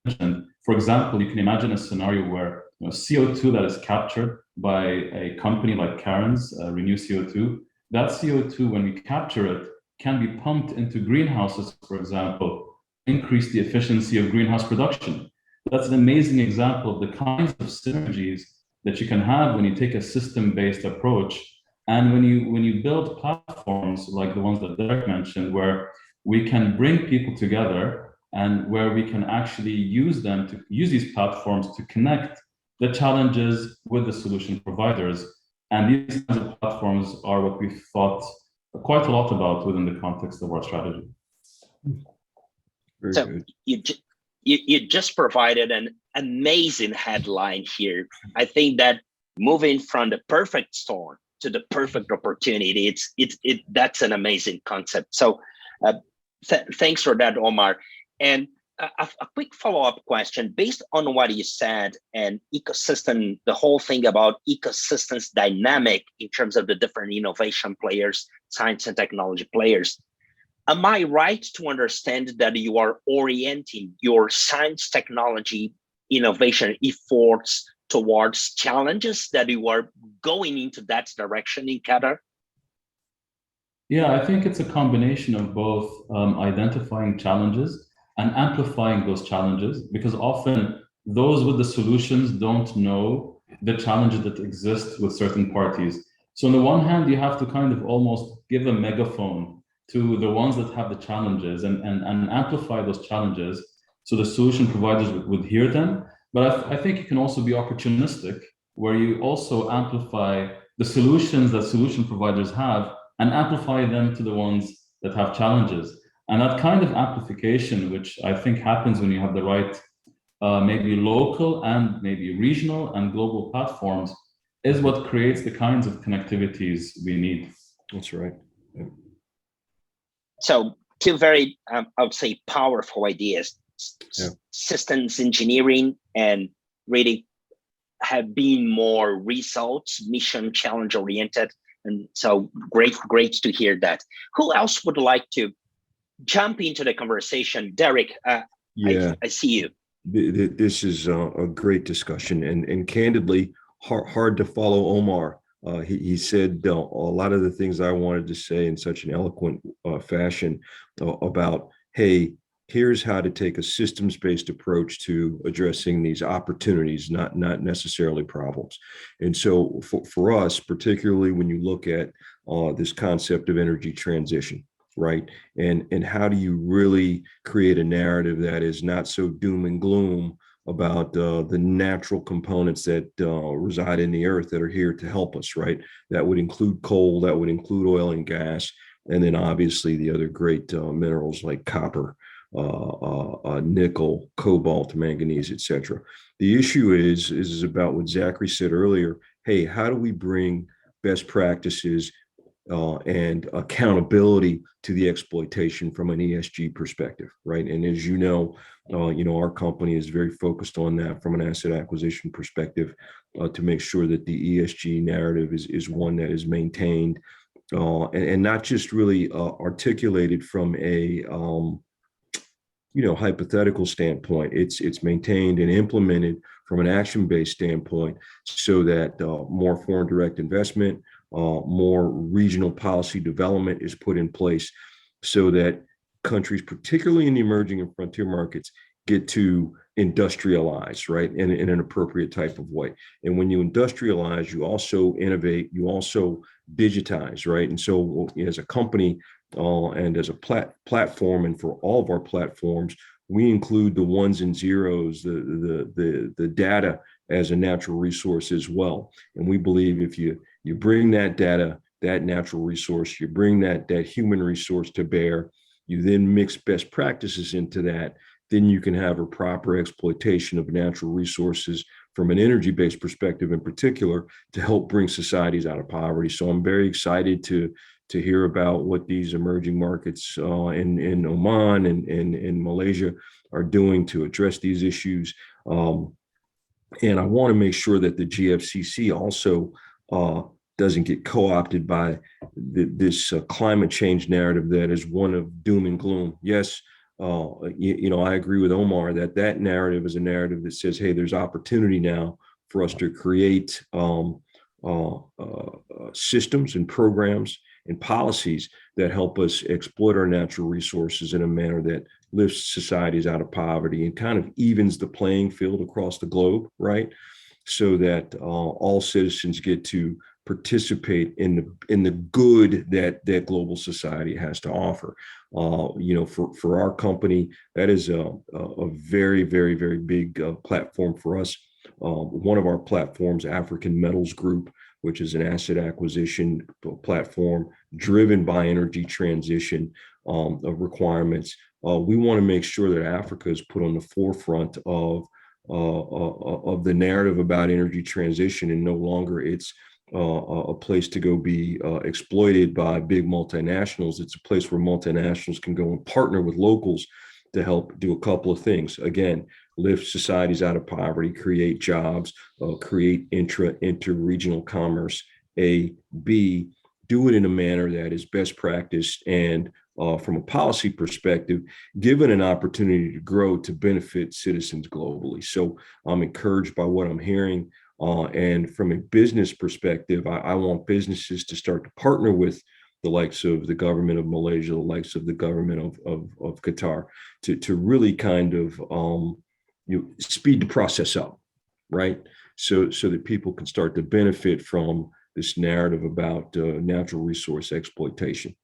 mentioned. For example, you can imagine a scenario where CO2 that is captured by a company like Karen's, Renew CO2, that CO2, when we capture it, can be pumped into greenhouses, for example, increase the efficiency of greenhouse production. That's an amazing example of the kinds of synergies that you can have when you take a system-based approach. And when you build platforms like the ones that Derek mentioned, where we can bring people together and where we can actually use these platforms to connect the challenges with the solution providers. And these kinds of platforms are what we've thought quite a lot about within the context of our strategy. Very good. You just provided an amazing headline here. I think that moving from the perfect storm to the perfect opportunity, that's an amazing concept. So thanks for that, Omar. And a quick follow-up question based on what you said and ecosystem, the whole thing about ecosystems dynamic in terms of the different innovation players, science and technology players. Am I right to understand that you are orienting your science, technology, innovation efforts towards challenges, that you are going into that direction in Qatar? Yeah, I think it's a combination of both identifying challenges and amplifying those challenges, because often those with the solutions don't know the challenges that exist with certain parties. So on the one hand, you have to kind of almost give a megaphone to the ones that have the challenges and amplify those challenges so the solution providers would hear them. But I think you can also be opportunistic, where you also amplify the solutions that solution providers have and amplify them to the ones that have challenges. And that kind of amplification, which I think happens when you have the right maybe local and maybe regional and global platforms, is what creates the kinds of connectivities we need. That's right. Yeah. So two very, I would say, powerful ideas, systems engineering, and really have been more results, mission challenge oriented. And so great to hear that. Who else would like to jump into the conversation? Derek, I see you. This is a great discussion, and candidly, hard to follow Omar. He said a lot of the things I wanted to say in such an eloquent fashion about, hey, here's how to take a systems-based approach to addressing these opportunities, not necessarily problems. And so for us, particularly when you look at this concept of energy transition, right? And how do you really create a narrative that is not so doom and gloom about the natural components that reside in the earth that are here to help us, right? That would include coal, that would include oil and gas, and then obviously the other great minerals like copper, nickel, cobalt, manganese, etc. The issue is about what Zachary said earlier. Hey, how do we bring best practices and accountability to the exploitation from an ESG perspective, right? And as you know, our company is very focused on that from an asset acquisition perspective to make sure that the ESG narrative is one that is maintained and not just really articulated from a hypothetical standpoint. It's maintained and implemented from an action-based standpoint so that more foreign direct investment, more regional policy development is put in place so that countries, particularly in the emerging and frontier markets, get to industrialize, right, in an appropriate type of way. And when you industrialize, you also innovate, you also digitize, right? And so as a company and as a platform, and for all of our platforms, we include the ones and zeros, the data as a natural resource as well. And we believe if you bring that data, that natural resource, you bring that human resource to bear, you then mix best practices into that, then you can have a proper exploitation of natural resources from an energy-based perspective in particular to help bring societies out of poverty. So I'm very excited to hear about what these emerging markets in Oman and in Malaysia are doing to address these issues. And I want to make sure that the GFCC also doesn't get co-opted by this climate change narrative that is one of doom and gloom. Yes, I agree with Omar that narrative is a narrative that says, hey, there's opportunity now for us to create systems and programs and policies that help us exploit our natural resources in a manner that lifts societies out of poverty and kind of evens the playing field across the globe, right? So that all citizens get to participate in the good that global society has to offer. For our company, that is a very, very, very big platform for us. One of our platforms, African Metals Group, which is an asset acquisition platform driven by energy transition requirements. We want to make sure that Africa is put on the forefront of the narrative about energy transition, and no longer it's a place to go be exploited by big multinationals. It's a place where multinationals can go and partner with locals to help do a couple of things. Again, lift societies out of poverty, create jobs, create inter-regional commerce. A, B, do it in a manner that is best practice and from a policy perspective, given an opportunity to grow to benefit citizens globally. So I'm encouraged by what I'm hearing. And from a business perspective, I want businesses to start to partner with the likes of the government of Malaysia, the likes of the government of Qatar, to really kind of speed the process up, right? so that people can start to benefit from this narrative about natural resource exploitation.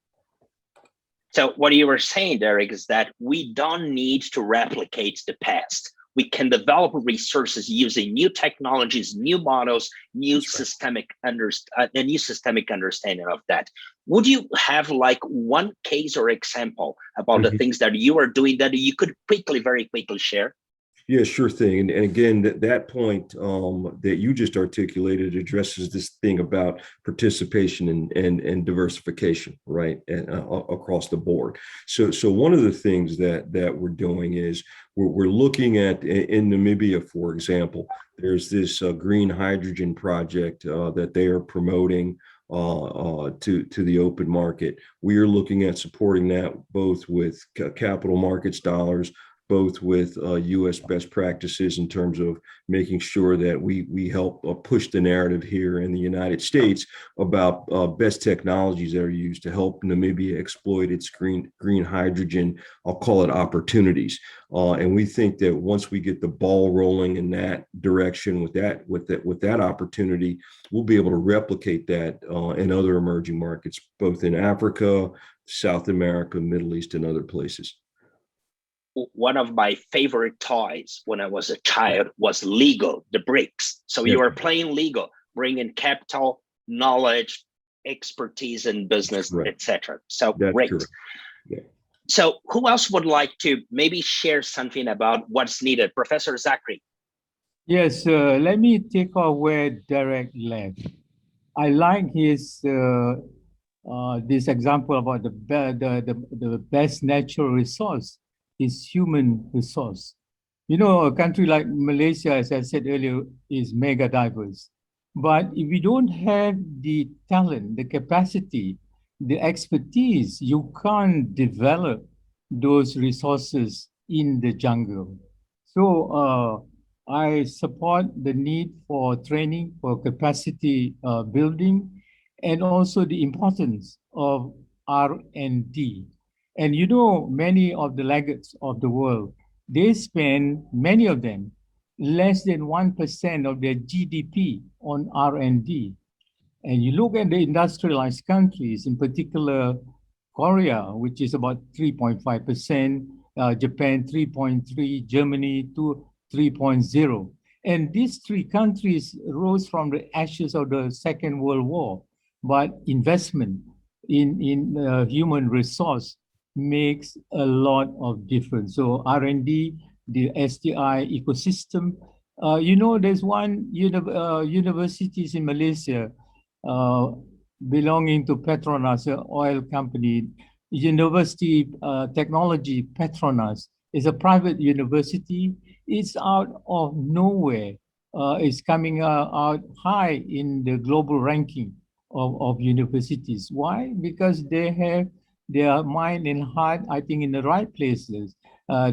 So what you were saying, Derek, is that we don't need to replicate the past. We can develop resources using new technologies, new models, new systemic understanding of that. Would you have like one case or example about the things that you are doing that you could very quickly share? Yeah, sure thing. And again, that point that you just articulated addresses this thing about participation and diversification, right, and, across the board. So one of the things that we're doing is we're looking at, in Namibia, for example, there's this green hydrogen project that they are promoting to the open market. We are looking at supporting that both with capital markets dollars, both with U.S. best practices in terms of making sure that we help push the narrative here in the United States about best technologies that are used to help Namibia exploit its green hydrogen, I'll call it opportunities. And we think that once we get the ball rolling in that direction with that opportunity, we'll be able to replicate that in other emerging markets, both in Africa, South America, Middle East, and other places. One of my favorite toys when I was a child was Lego, the bricks. So you were playing Lego, bringing capital, knowledge, expertise in business, etc. So that's great. Yeah. So who else would like to maybe share something about what's needed? Professor Zachary. Yes, let me take off where Derek left. I like his this example about the best natural resource is human resource. You know, a country like Malaysia, as I said earlier, is mega diverse. But if we don't have the talent, the capacity, the expertise, you can't develop those resources in the jungle. So I support the need for training, for capacity building, and also the importance of R&D. And you know, many of the laggards of the world, they spend, many of them, less than 1% of their GDP on R&D. And you look at the industrialized countries, in particular Korea, which is about 3.5%, Japan 3.3%, Germany 3.0%. And these three countries rose from the ashes of the Second World War, but investment in human resource makes a lot of difference. So R&D, the STI ecosystem. You know, there's one universities in Malaysia belonging to Petronas, an oil company. University Technology Petronas is a private university. It's out of nowhere. It's coming out high in the global ranking of universities. Why? Because they have their mind and heart, I think, in the right places,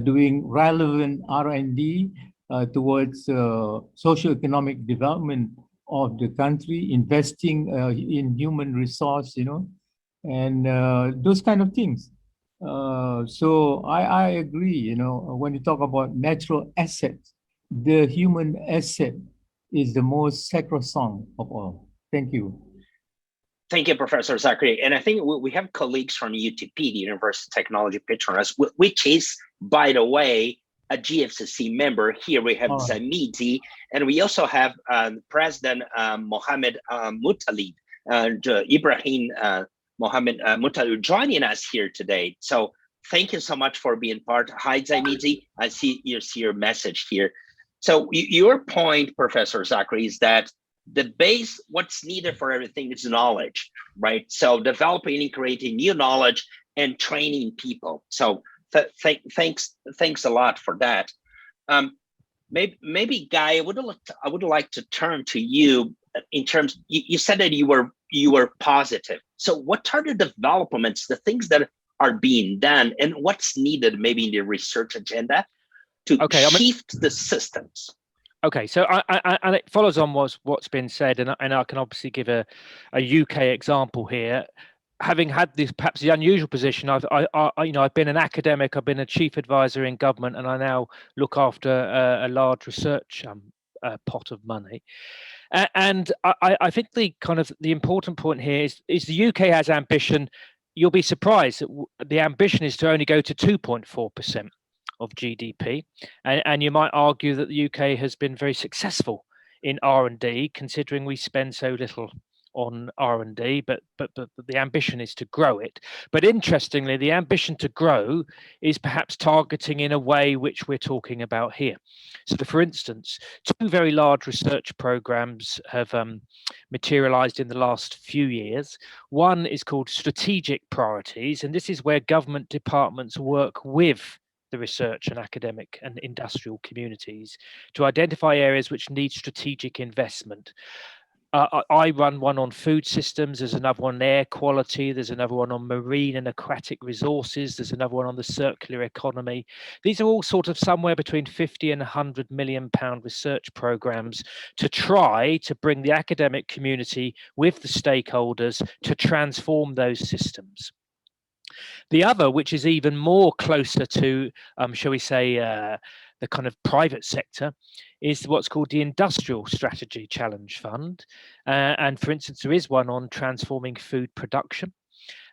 doing relevant R&D towards socio-economic development of the country, investing in human resource, you know, and those kind of things. So I agree, you know, when you talk about natural assets, the human asset is the most sacrosanct of all. Thank you. Thank you, Professor Zachary. And I think we have colleagues from UTP, the University of Technology Petronas, which is, by the way, a GFCC member. Here we have Zamidi, and we also have President Mohammed Mutalib and Ibrahim Mohammed Mutalib joining us here today. So thank you so much for being part. Hi, Zamidi. I see your message here. So your point, Professor Zachary, is that the base, what's needed for everything is knowledge, right? So developing and creating new knowledge and training people. So thanks a lot for that. Maybe Guy, I would like to turn to you in terms. You said that you were positive. So what are the developments, the things that are being done, and what's needed maybe in the research agenda to shift the systems? Okay, so and it follows on what's been said, and I can obviously give a UK example here. Having had this perhaps the unusual position, I've been an academic, I've been a chief advisor in government, and I now look after a large research pot of money. And I think the important point here is the UK has ambition. You'll be surprised that the ambition is to only go to 2.4% of GDP, and you might argue that the UK has been very successful in R&D, considering we spend so little on R&D, but the ambition is to grow it. But interestingly, the ambition to grow is perhaps targeting in a way which we're talking about here. So for instance, two very large research programs have materialized in the last few years. One is called Strategic Priorities, and this is where government departments work with the research and academic and industrial communities to identify areas which need strategic investment. I run one on food systems, there's another one on air quality, there's another one on marine and aquatic resources, there's another one on the circular economy. These are all sort of somewhere between 50 and 100 million pound research programs to try to bring the academic community with the stakeholders to transform those systems. The other, which is even more closer to, shall we say, the kind of private sector, is what's called the Industrial Strategy Challenge Fund. And for instance, there is one on transforming food production.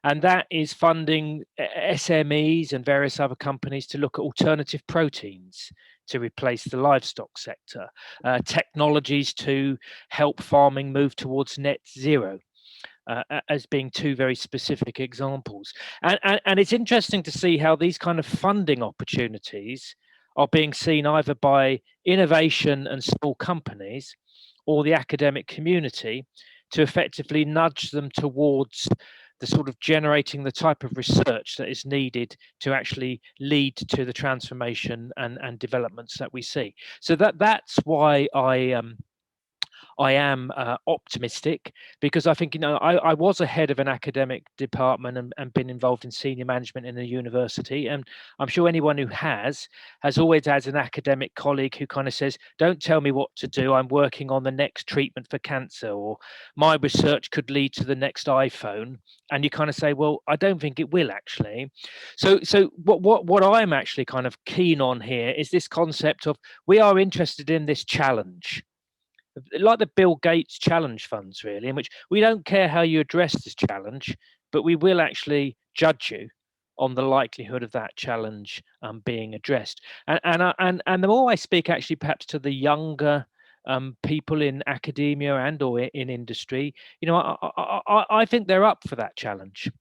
And that is funding SMEs and various other companies to look at alternative proteins to replace the livestock sector, technologies to help farming move towards net zero. As being two very specific examples. And it's interesting to see how these kind of funding opportunities are being seen either by innovation and small companies or the academic community to effectively nudge them towards the sort of generating the type of research that is needed to actually lead to the transformation and developments that we see. So that's why I am optimistic, because I think, I was a head of an academic department and been involved in senior management in a university. And I'm sure anyone who has always had an academic colleague who kind of says, don't tell me what to do. I'm working on the next treatment for cancer, or my research could lead to the next iPhone. And you kind of say, well, I don't think it will actually. So what I'm actually kind of keen on here is this concept of, we are interested in this challenge, like the Bill Gates challenge funds, really, in which we don't care how you address this challenge, but we will actually judge you on the likelihood of that challenge being addressed. And the more I speak actually perhaps to the younger people in academia and or in industry, I think they're up for that challenge.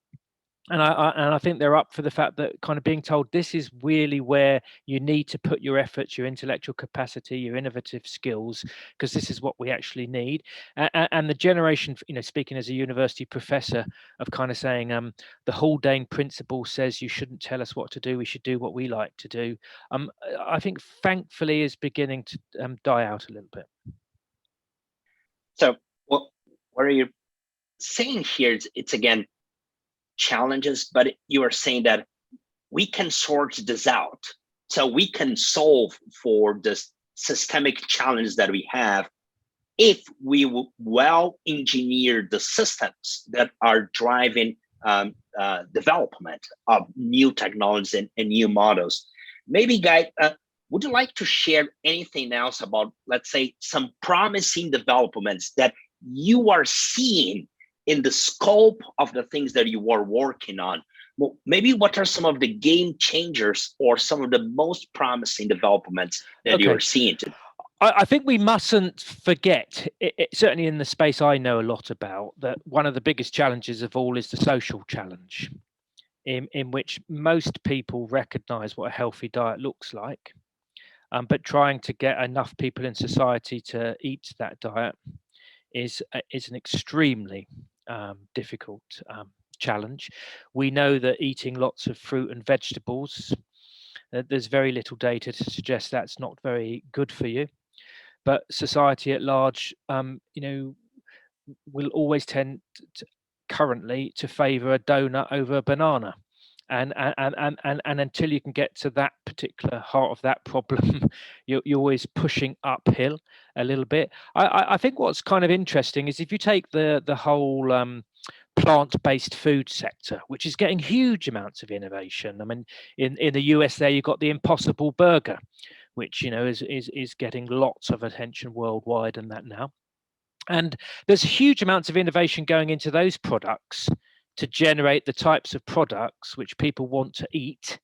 And I think they're up for the fact that kind of being told this is really where you need to put your efforts, your intellectual capacity, your innovative skills, because this is what we actually need. And the generation, speaking as a university professor, of kind of saying the Haldane principle says you shouldn't tell us what to do, we should do what we like to do. I think thankfully is beginning to die out a little bit. So what are you saying here? It's again, challenges, but you are saying that we can sort this out, so we can solve for this systemic challenge that we have if we well engineer the systems that are driving development of new technologies and new models. Maybe, Guy, would you like to share anything else about, let's say, some promising developments that you are seeing in the scope of the things that you are working on? Well, maybe what are some of the game changers or some of the most promising developments that you are seeing today? I think we mustn't forget, certainly in the space I know a lot about, that one of the biggest challenges of all is the social challenge, in which most people recognize what a healthy diet looks like, but trying to get enough people in society to eat that diet is an extremely difficult challenge. We know that eating lots of fruit and vegetables, there's very little data to suggest that's not very good for you. But society at large, will always tend currently to favour a donut over a banana. And until you can get to that particular heart of that problem, you're always pushing uphill a little bit. I think what's kind of interesting is if you take the whole plant-based food sector, which is getting huge amounts of innovation. I mean, in the US there, you've got the Impossible Burger, which is getting lots of attention worldwide and that now. And there's huge amounts of innovation going into those products to generate the types of products which people want to eat,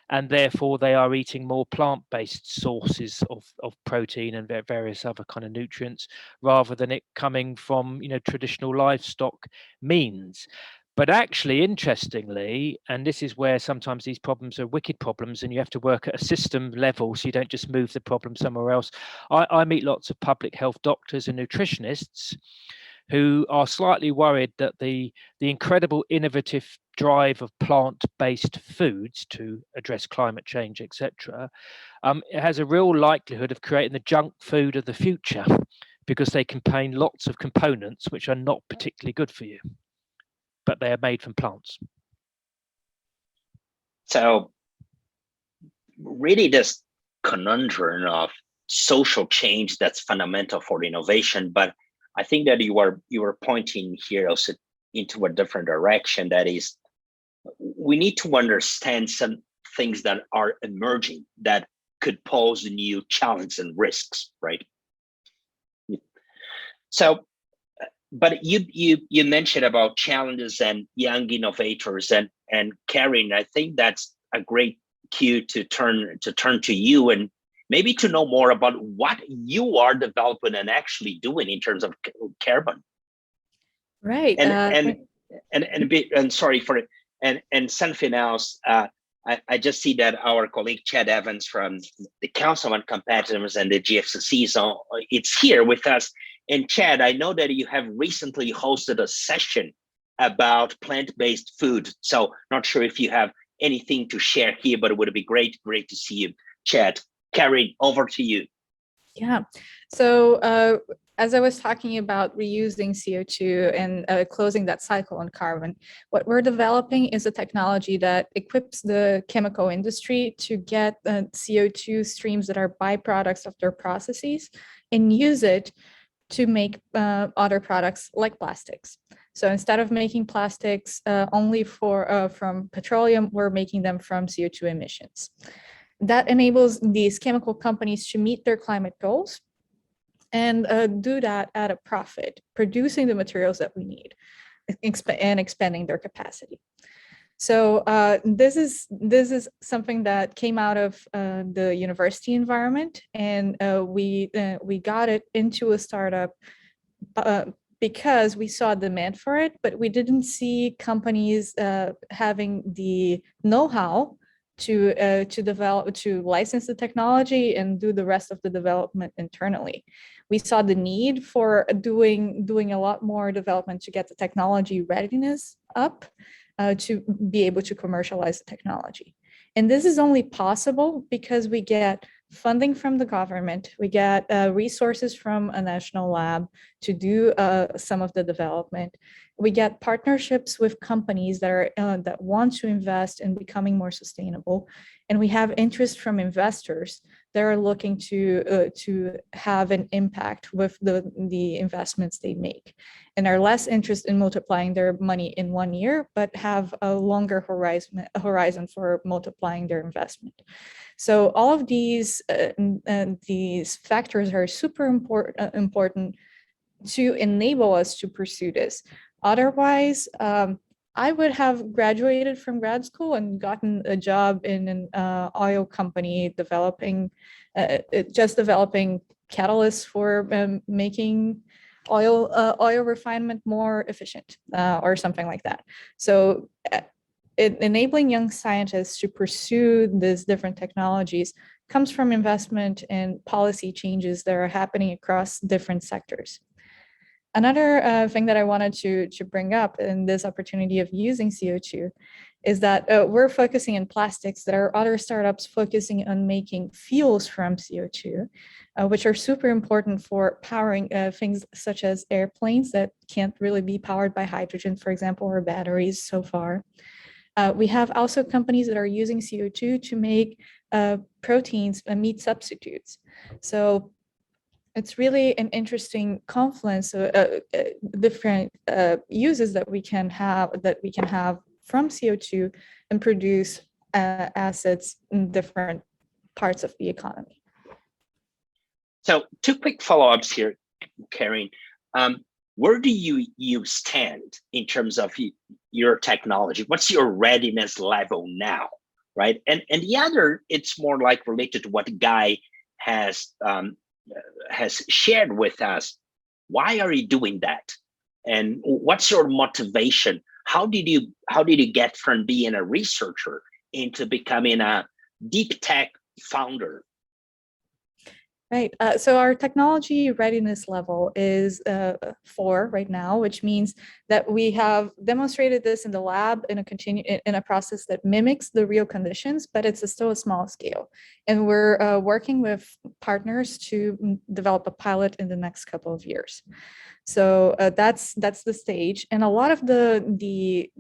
and therefore they are eating more plant-based sources of protein and various other kind of nutrients, rather than it coming from traditional livestock means. But actually, interestingly, and this is where sometimes these problems are wicked problems and you have to work at a system level, so you don't just move the problem somewhere else. I meet lots of public health doctors and nutritionists who are slightly worried that the incredible innovative drive of plant-based foods to address climate change, etc., it has a real likelihood of creating the junk food of the future, because they contain lots of components which are not particularly good for you, but they are made from plants. So really this conundrum of social change that's fundamental for innovation, but I think that you are pointing here also into a different direction. That is, we need to understand some things that are emerging that could pose new challenges and risks, right? So, but you mentioned about challenges and young innovators, and Karen, I think that's a great cue to turn to you and maybe to know more about what you are developing and actually doing in terms of carbon. Right. And sorry for it. And something else. I just see that our colleague Chad Evans from the Council on Competitiveness and the GFCC, so it's here with us. And Chad, I know that you have recently hosted a session about plant-based food. So not sure if you have anything to share here, but it would be great to see you, Chad. Karen, over to you. Yeah. So as I was talking about reusing CO2 and closing that cycle on carbon, what we're developing is a technology that equips the chemical industry to get CO2 streams that are byproducts of their processes and use it to make other products like plastics. So instead of making plastics only from petroleum, we're making them from CO2 emissions. That enables these chemical companies to meet their climate goals and do that at a profit, producing the materials that we need and expanding their capacity. So this is something that came out of the university environment, and we got it into a startup because we saw demand for it, but we didn't see companies having the know-how to license the technology and do the rest of the development internally. We saw the need for doing a lot more development to get the technology readiness up to be able to commercialize the technology. And this is only possible because we get funding from the government, we get resources from a national lab to do some of the development. We get partnerships with companies that want to invest in becoming more sustainable, and we have interest from investors that are looking to have an impact with the investments they make, and are less interested in multiplying their money in 1 year, but have a longer horizon for multiplying their investment. So all of these factors are super important to enable us to pursue this. Otherwise, I would have graduated from grad school and gotten a job in an oil company developing catalysts for making oil refinement more efficient or something like that. So enabling young scientists to pursue these different technologies comes from investment and policy changes that are happening across different sectors. Another thing that I wanted to bring up in this opportunity of using CO2 is that we're focusing on plastics. There are other startups focusing on making fuels from CO2, which are super important for powering things such as airplanes that can't really be powered by hydrogen, for example, or batteries so far. We have also companies that are using CO2 to make proteins and meat substitutes. So it's really an interesting confluence of different uses that we can have from CO2 and produce assets in different parts of the economy. So two quick follow-ups here, Karen. Where do you stand in terms of your technology? What's your readiness level now, right? And the other, it's more like related to what Guy has shared with us. Why are you doing that? And what's your motivation? How did you get from being a researcher into becoming a deep tech founder? Right. So our technology readiness level is 4 right now, which means that we have demonstrated this in the lab in a process that mimics the real conditions, but it's still a small scale. And we're working with partners to develop a pilot in the next couple of years. So that's the stage. And a lot of the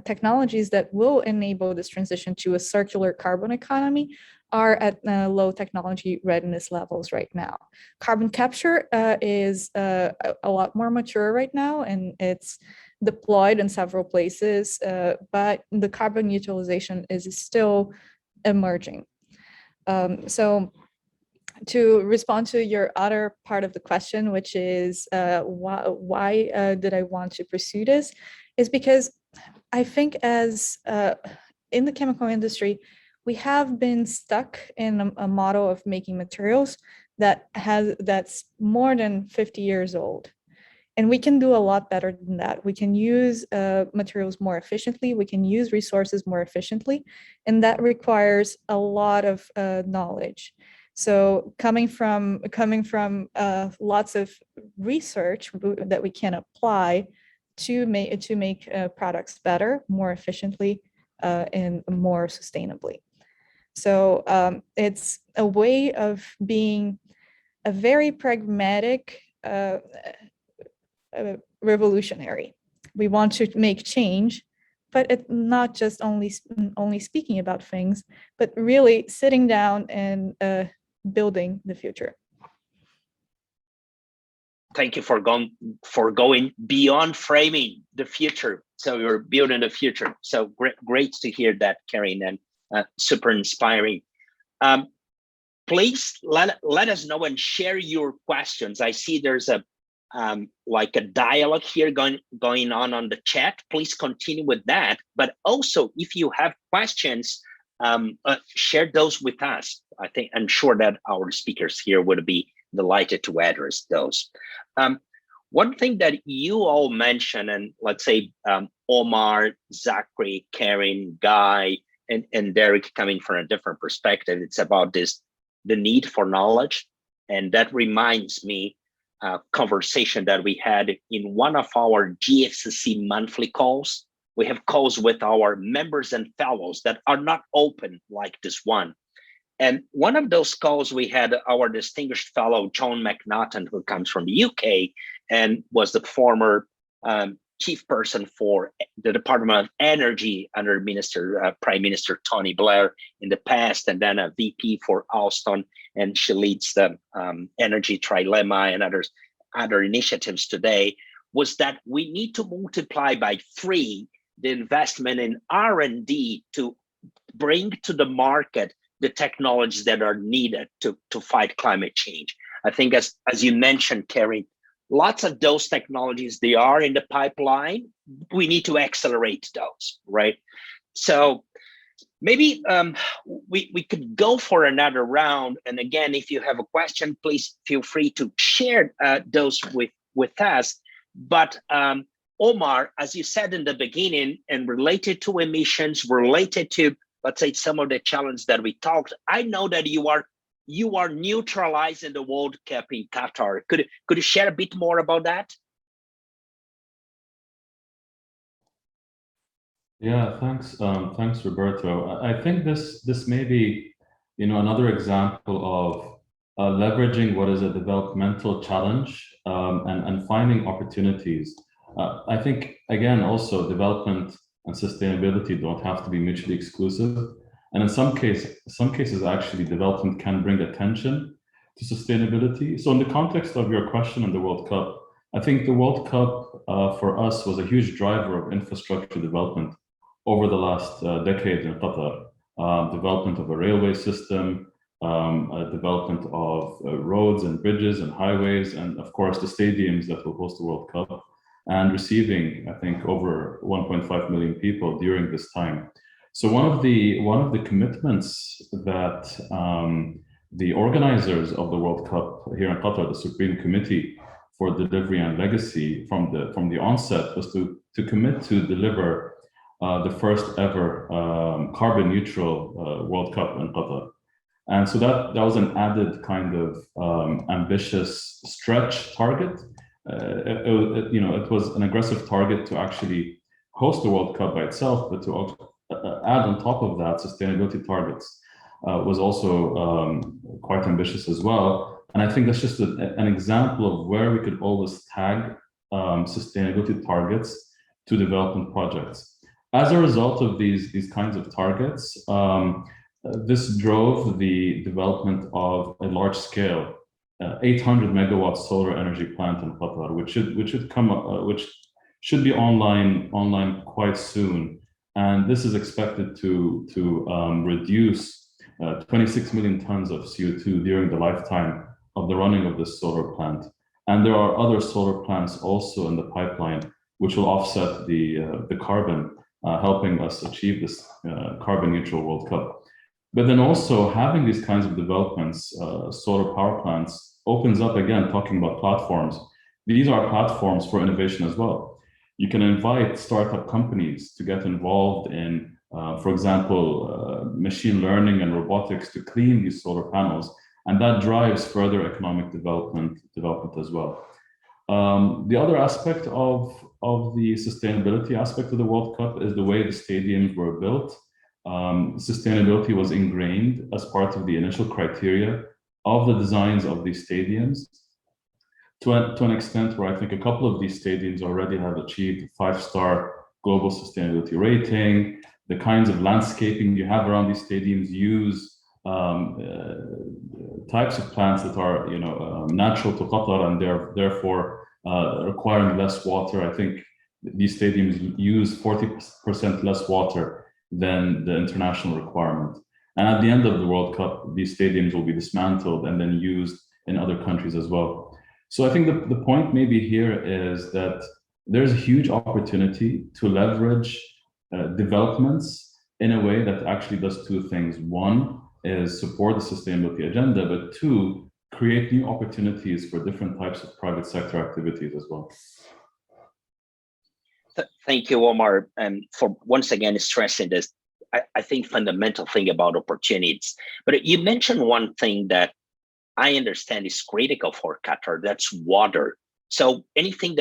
technologies that will enable this transition to a circular carbon economy are at low technology readiness levels right now. Carbon capture is a lot more mature right now, and it's deployed in several places, but the carbon utilization is still emerging. So to respond to your other part of the question, which is why did I want to pursue this, is because I think as in the chemical industry, we have been stuck in a model of making materials that's more than 50 years old. And we can do a lot better than that. We can use materials more efficiently. We can use resources more efficiently. And that requires a lot of knowledge. So coming from lots of research that we can apply to make products better, more efficiently, and more sustainably. So it's a way of being a very pragmatic revolutionary. We want to make change, but it's not just only speaking about things, but really sitting down and building the future. Thank you for going beyond framing the future. So you're building the future. So great to hear that, Karen, and super inspiring. Please let us know and share your questions. I see there's a like a dialogue here going on the chat. Please continue with that. But also, if you have questions, share those with us. I'm sure that our speakers here would be delighted to address those. One thing that you all mentioned, and let's say Omar, Zachary, Karen, Guy, and Derek coming from a different perspective, it's about the need for knowledge. And that reminds me conversation that we had in one of our GFCC monthly calls. We have calls with our members and fellows that are not open like this one. And one of those calls, we had our distinguished fellow, John McNaughton, who comes from the UK and was the former chief person for the Department of Energy under Prime Minister Tony Blair in the past, and then a VP for Alstom, and she leads the Energy Trilemma and other initiatives today, was that we need to multiply by 3 the investment in R&D to bring to the market the technologies that are needed to fight climate change. I think as you mentioned, Karen, lots of those technologies, they are in the pipeline. We need to accelerate those, right? So maybe we could go for another round. And again, if you have a question, please feel free to share those with us. But Omar, as you said in the beginning, and related to emissions, related to, let's say, some of the challenges that we talked, I know that you are neutralizing the World Cup in Qatar. Could you share a bit more about that? Yeah, thanks, Roberto. I think this may be, another example of leveraging what is a developmental challenge and finding opportunities. I think, again, also development and sustainability don't have to be mutually exclusive. And in some cases, actually, development can bring attention to sustainability. So in the context of your question on the World Cup, I think the World Cup for us was a huge driver of infrastructure development over the last decade in Qatar. Development of a railway system, development of roads and bridges and highways, and of course the stadiums that will host the World Cup, and receiving, I think, over 1.5 million people during this time. So one of the commitments that the organizers of the World Cup here in Qatar, the Supreme Committee for Delivery and Legacy, from the onset was to commit to deliver the first ever carbon neutral World Cup in Qatar. And so that was an added kind of ambitious stretch target. It was an aggressive target to actually host the World Cup by itself, but to add on top of that sustainability targets was also quite ambitious as well. And I think that's just an example of where we could always tag sustainability targets to development projects. As a result of these kinds of targets, this drove the development of a large-scale 800 megawatt solar energy plant in Qatar, which should be online quite soon. And this is expected to reduce 26 million tons of CO2 during the lifetime of the running of this solar plant. And there are other solar plants also in the pipeline, which will offset the carbon, helping us achieve this carbon neutral World Cup. But then also having these kinds of developments, solar power plants, opens up, again, talking about platforms. These are platforms for innovation as well. You can invite startup companies to get involved in, for example, machine learning and robotics to clean these solar panels, and that drives further economic development as well. The other aspect of the sustainability aspect of the World Cup is the way the stadiums were built. Sustainability was ingrained as part of the initial criteria of the designs of these stadiums, to an extent where I think a couple of these stadiums already have achieved 5-star global sustainability rating. The kinds of landscaping you have around these stadiums use types of plants that are natural to Qatar, and they're therefore requiring less water. I think these stadiums use 40% less water than the international requirement. And at the end of the World Cup, these stadiums will be dismantled and then used in other countries as well. So I think the point maybe here is that there's a huge opportunity to leverage developments in a way that actually does two things. One is support the sustainability agenda, but two, create new opportunities for different types of private sector activities as well. Thank you, Omar, for once again stressing this, I think, fundamental thing about opportunities. But you mentioned one thing that I understand is critical for Qatar, that's water. So anything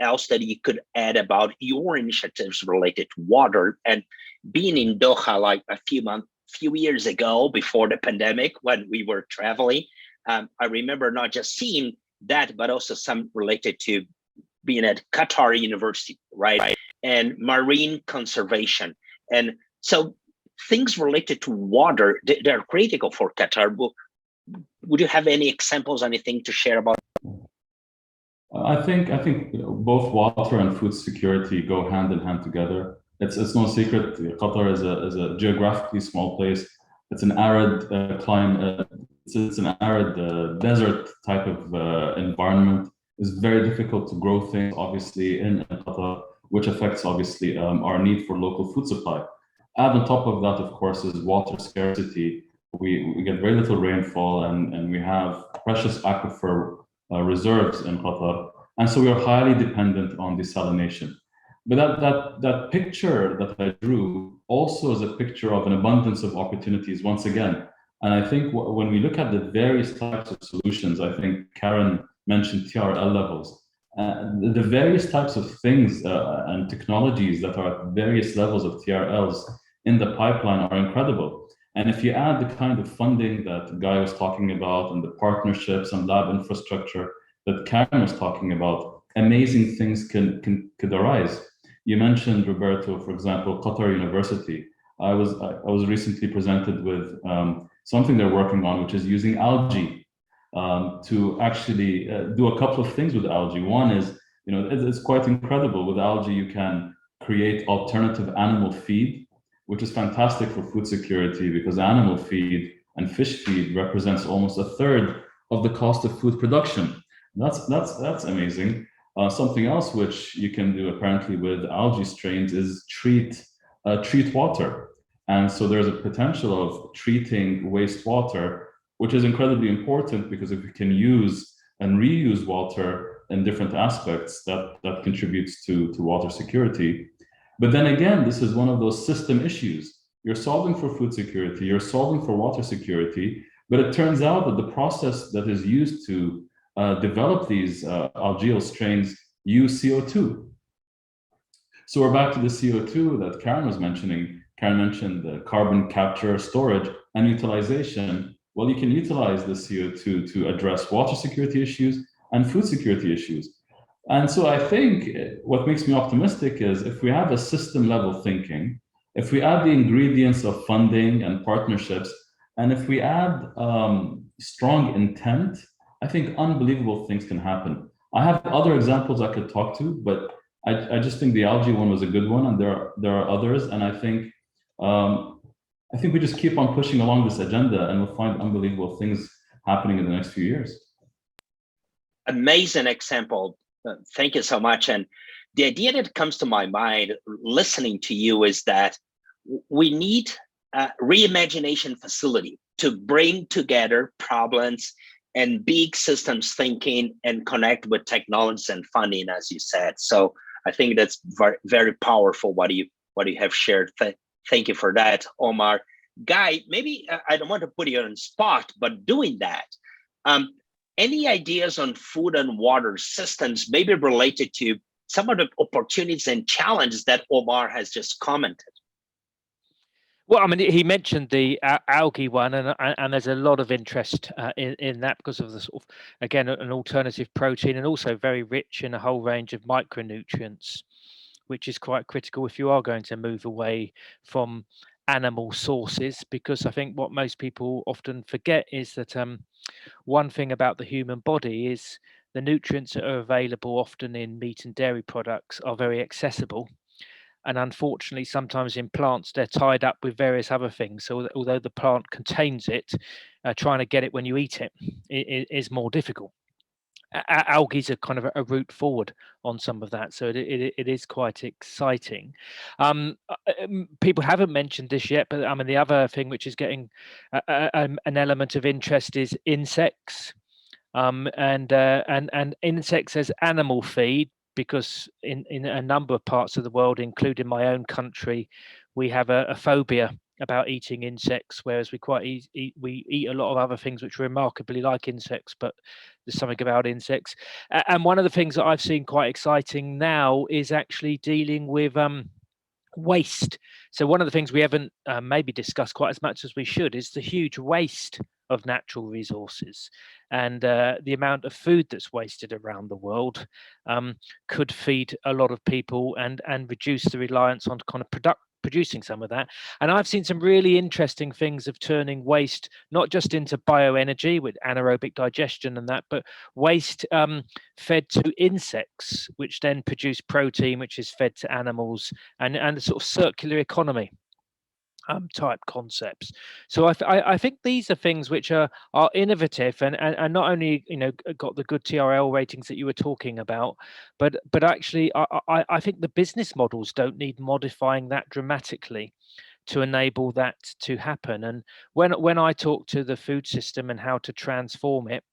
else that you could add about your initiatives related to water? And being in Doha like a few years ago before the pandemic when we were traveling, I remember not just seeing that, but also some related to being at Qatar University, right? And marine conservation. And so things related to water, they're critical for Qatar. Would you have any examples, anything to share about? I think both water and food security go hand in hand together. It's no secret, Qatar is a geographically small place. It's an arid climate. It's an arid desert type of environment. It's very difficult to grow things, obviously, in Qatar, which affects, obviously, our need for local food supply. Add on top of that, of course, is water scarcity. We get very little rainfall, and we have precious aquifer reserves in Qatar. And so we are highly dependent on desalination. But that picture that I drew also is a picture of an abundance of opportunities once again. And I think when we look at the various types of solutions, I think Karen mentioned TRL levels. The various types of things and technologies that are at various levels of TRLs in the pipeline are incredible. And if you add the kind of funding that Guy was talking about and the partnerships and lab infrastructure that Karen was talking about, amazing things could arise. You mentioned, Roberto, for example, Qatar University. I was recently presented with something they're working on, which is using algae to actually do a couple of things with algae. One is, it's quite incredible. With algae, you can create alternative animal feed, which is fantastic for food security because animal feed and fish feed represents almost a third of the cost of food production. That's amazing. Something else which you can do apparently with algae strains is treat water. And so there's a potential of treating wastewater, which is incredibly important, because if we can use and reuse water in different aspects, that contributes to water security. But then again, this is one of those system issues. You're solving for food security, you're solving for water security, but it turns out that the process that is used to develop these algae strains use CO2. So we're back to the CO2 that Karen was mentioning. Karen mentioned the carbon capture, storage, and utilization. Well, you can utilize the CO2 to address water security issues and food security issues. And so I think what makes me optimistic is if we have a system level thinking, if we add the ingredients of funding and partnerships, and if we add strong intent, I think unbelievable things can happen. I have other examples I could talk to, but I just think the algae one was a good one, and there are others. And I think we just keep on pushing along this agenda, and we'll find unbelievable things happening in the next few years. Amazing example. Thank you so much. And the idea that comes to my mind listening to you is that we need a reimagination facility to bring together problems and big systems thinking and connect with technology and funding, as you said. So I think that's very, very powerful what you have shared. Thank you for that, Omar. Guy, maybe I don't want to put you on the spot, but doing that, any ideas on food and water systems, maybe related to some of the opportunities and challenges that Omar has just commented? Well, I mean, he mentioned the algae one, and there's a lot of interest in that because of the sort of, again, an alternative protein, and also very rich in a whole range of micronutrients, which is quite critical if you are going to move away from animal sources. Because I think what most people often forget is that one thing about the human body is the nutrients that are available often in meat and dairy products are very accessible. And unfortunately, sometimes in plants, they're tied up with various other things. So although the plant contains it, trying to get it when you eat it is more difficult. Algae are kind of a route forward on some of that, so it is quite exciting. People haven't mentioned this yet, but I mean, the other thing which is getting an element of interest is insects, and insects as animal feed, because in a number of parts of the world, including my own country, we have a phobia about eating insects, whereas we eat a lot of other things which are remarkably like insects, but there's something about insects. And one of the things that I've seen quite exciting now is actually dealing with waste. So one of the things we haven't maybe discussed quite as much as we should is the huge waste of natural resources, and the amount of food that's wasted around the world could feed a lot of people and reduce the reliance on kind of producing some of that. And I've seen some really interesting things of turning waste not just into bioenergy with anaerobic digestion and that, but waste fed to insects, which then produce protein, which is fed to animals, and a sort of circular economy type concepts. So I think these are things which are innovative and not only got the good TRL ratings that you were talking about, but actually I think the business models don't need modifying that dramatically to enable that to happen. And when I talk to the food system and how to transform it,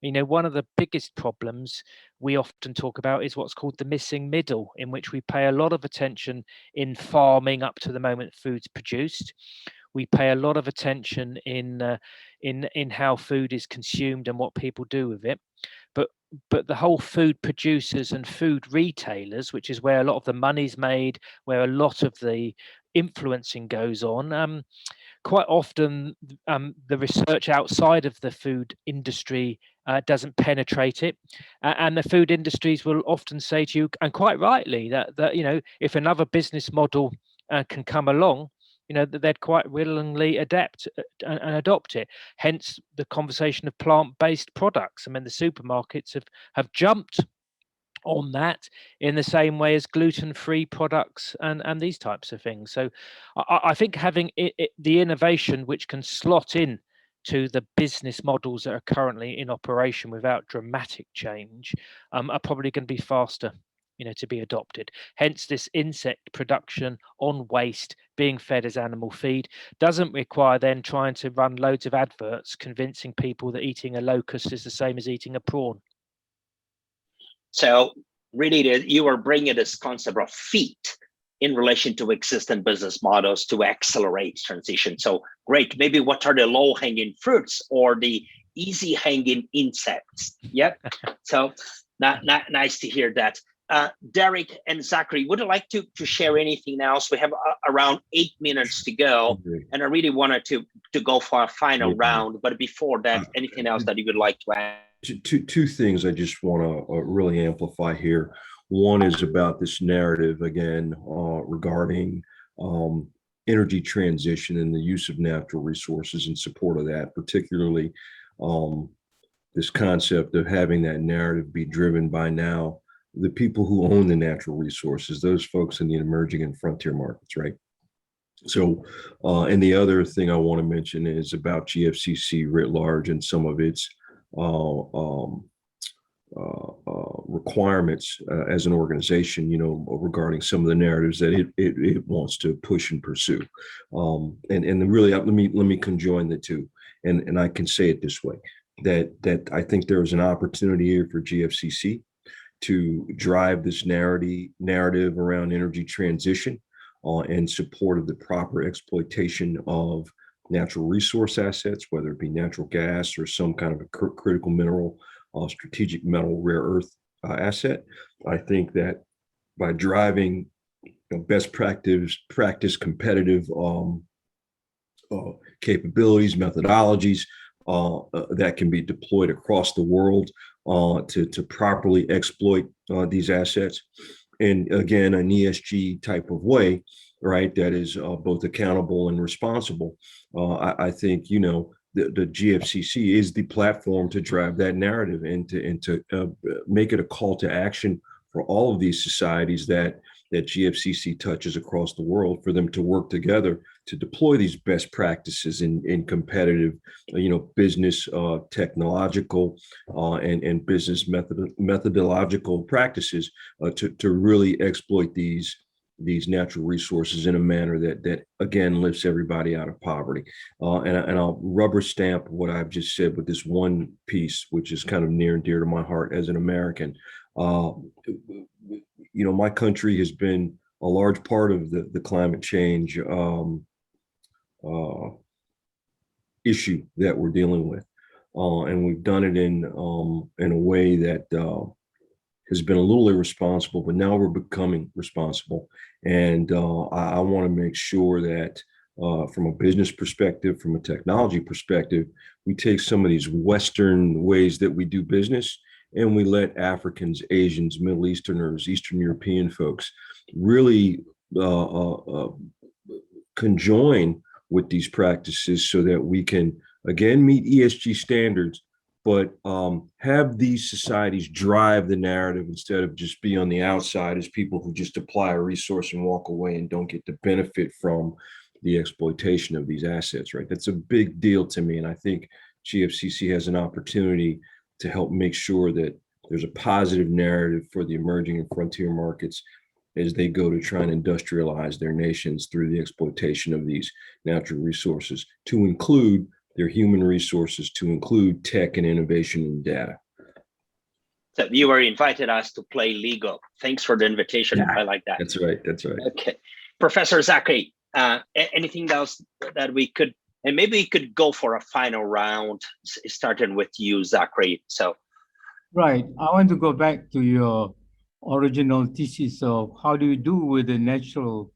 one of the biggest problems we often talk about is what's called the missing middle, in which we pay a lot of attention in farming up to the moment food's produced. We pay a lot of attention in how food is consumed and what people do with it. But the whole food producers and food retailers, which is where a lot of the money's made, where a lot of the influencing goes on, quite often the research outside of the food industry doesn't penetrate it, and the food industries will often say to you, and quite rightly, that if another business model can come along, that they'd quite willingly adapt and adopt it. Hence the conversation of plant-based products. I mean, the supermarkets have jumped on that in the same way as gluten-free products and these types of things. So I think having the innovation which can slot in to the business models that are currently in operation without dramatic change are probably going to be faster, to be adopted. Hence, this insect production on waste being fed as animal feed doesn't require then trying to run loads of adverts convincing people that eating a locust is the same as eating a prawn. So really, you are bringing this concept of feed in relation to existing business models to accelerate transition. So great. Maybe what are the low-hanging fruits or the easy-hanging insects? Yep. So nice to hear that. Derek and Zachary, would you like to share anything else? We have around 8 minutes to go, and I really wanted to go for a final round. But before that, anything else that you would like to add? Two things I just want to really amplify here. One is about this narrative again regarding energy transition and the use of natural resources in support of that, particularly this concept of having that narrative be driven by now the people who own the natural resources, those folks in the emerging and frontier markets, right? So, and the other thing I want to mention is about GFCC writ large and some of its requirements as an organization, regarding some of the narratives that it wants to push and pursue. And really, let me conjoin the two, and I can say it this way, that I think there is an opportunity here for GFCC to drive this narrative around energy transition in support of the proper exploitation of natural resource assets, whether it be natural gas or some kind of a critical mineral, strategic metal, rare earth asset. I think that by driving best practice competitive capabilities, methodologies that can be deployed across the world to properly exploit these assets, and again, an ESG type of way, right, that is both accountable and responsible. I think the GFCC is the platform to drive that narrative and to make it a call to action for all of these societies that GFCC touches across the world, for them to work together to deploy these best practices in competitive, business, technological, and business methodological practices to really exploit these natural resources in a manner that again lifts everybody out of poverty. And I'll rubber stamp what I've just said with this one piece, which is kind of near and dear to my heart as an American. My country has been a large part of the climate change issue that we're dealing with, and we've done it in a way that has been a little irresponsible, but now we're becoming responsible. And I want to make sure that from a business perspective, from a technology perspective, we take some of these Western ways that we do business, and we let Africans, Asians, Middle Easterners, Eastern European folks really conjoin with these practices so that we can, again, meet ESG standards, but have these societies drive the narrative instead of just be on the outside as people who just apply a resource and walk away and don't get to benefit from the exploitation of these assets, right? That's a big deal to me. And I think GFCC has an opportunity to help make sure that there's a positive narrative for the emerging and frontier markets as they go to try and industrialize their nations through the exploitation of these natural resources, to include their human resources, to include tech and innovation and data. So you were invited us to play Lego. Thanks for the invitation. Yeah, I like that. That's right. That's right. Okay. Professor Zachary, anything else that we could, and maybe we could go for a final round, starting with you, Zachary. So, right. I want to go back to your original thesis of how do you do with the natural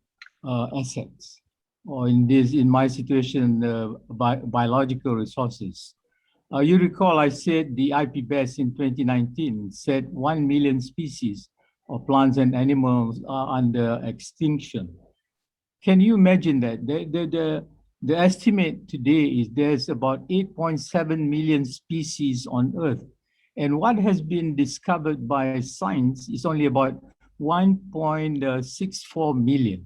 assets, or in my situation, biological resources. You recall I said the IPBES in 2019 said 1 million species of plants and animals are under extinction. Can you imagine that? The estimate today is there's about 8.7 million species on Earth. And what has been discovered by science is only about 1.64 million.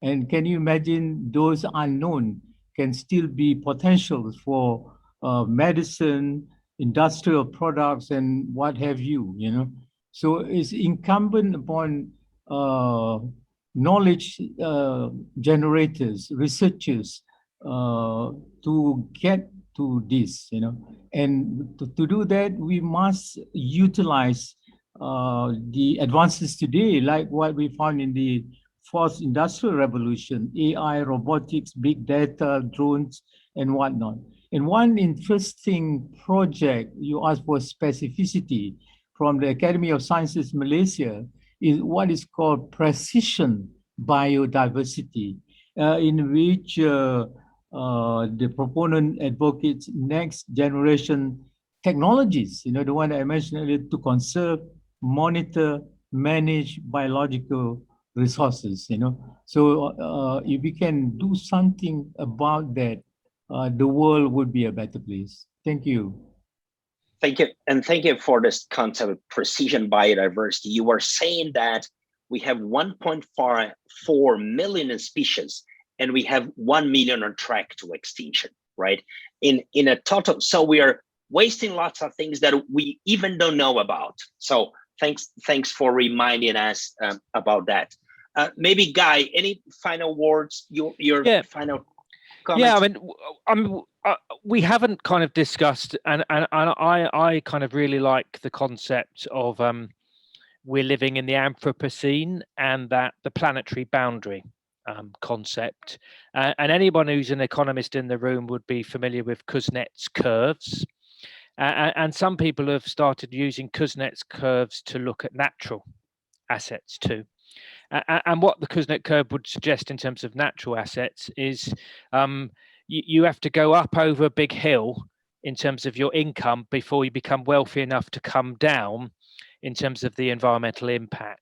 And can you imagine those unknown can still be potentials for medicine, industrial products, and what have you, you know. So it's incumbent upon knowledge generators, researchers to get to this, you know. And to do that, we must utilize the advances today, like what we found in the fourth industrial revolution, AI, robotics, big data, drones, and whatnot. And one interesting project you asked for specificity from the Academy of Sciences Malaysia is what is called precision biodiversity, in which the proponent advocates next generation technologies, you know, the one that I mentioned earlier, to conserve, monitor, manage biological resources, you know. So if we can do something about that, the world would be a better place. Thank you. Thank you. And thank you for this concept of precision biodiversity. You were saying that we have 1.4 million species and we have 1 million on track to extinction, right? In a total, so we are wasting lots of things that we even don't know about. So thanks for reminding us about that. Maybe Guy, any final words? Your final comment? Yeah, I mean, we haven't kind of discussed, and I kind of really like the concept of we're living in the Anthropocene and that the planetary boundary concept. And anyone who's an economist in the room would be familiar with Kuznets curves. And some people have started using Kuznets curves to look at natural assets too. And what the Kuznets curve would suggest in terms of natural assets is you have to go up over a big hill in terms of your income before you become wealthy enough to come down in terms of the environmental impact.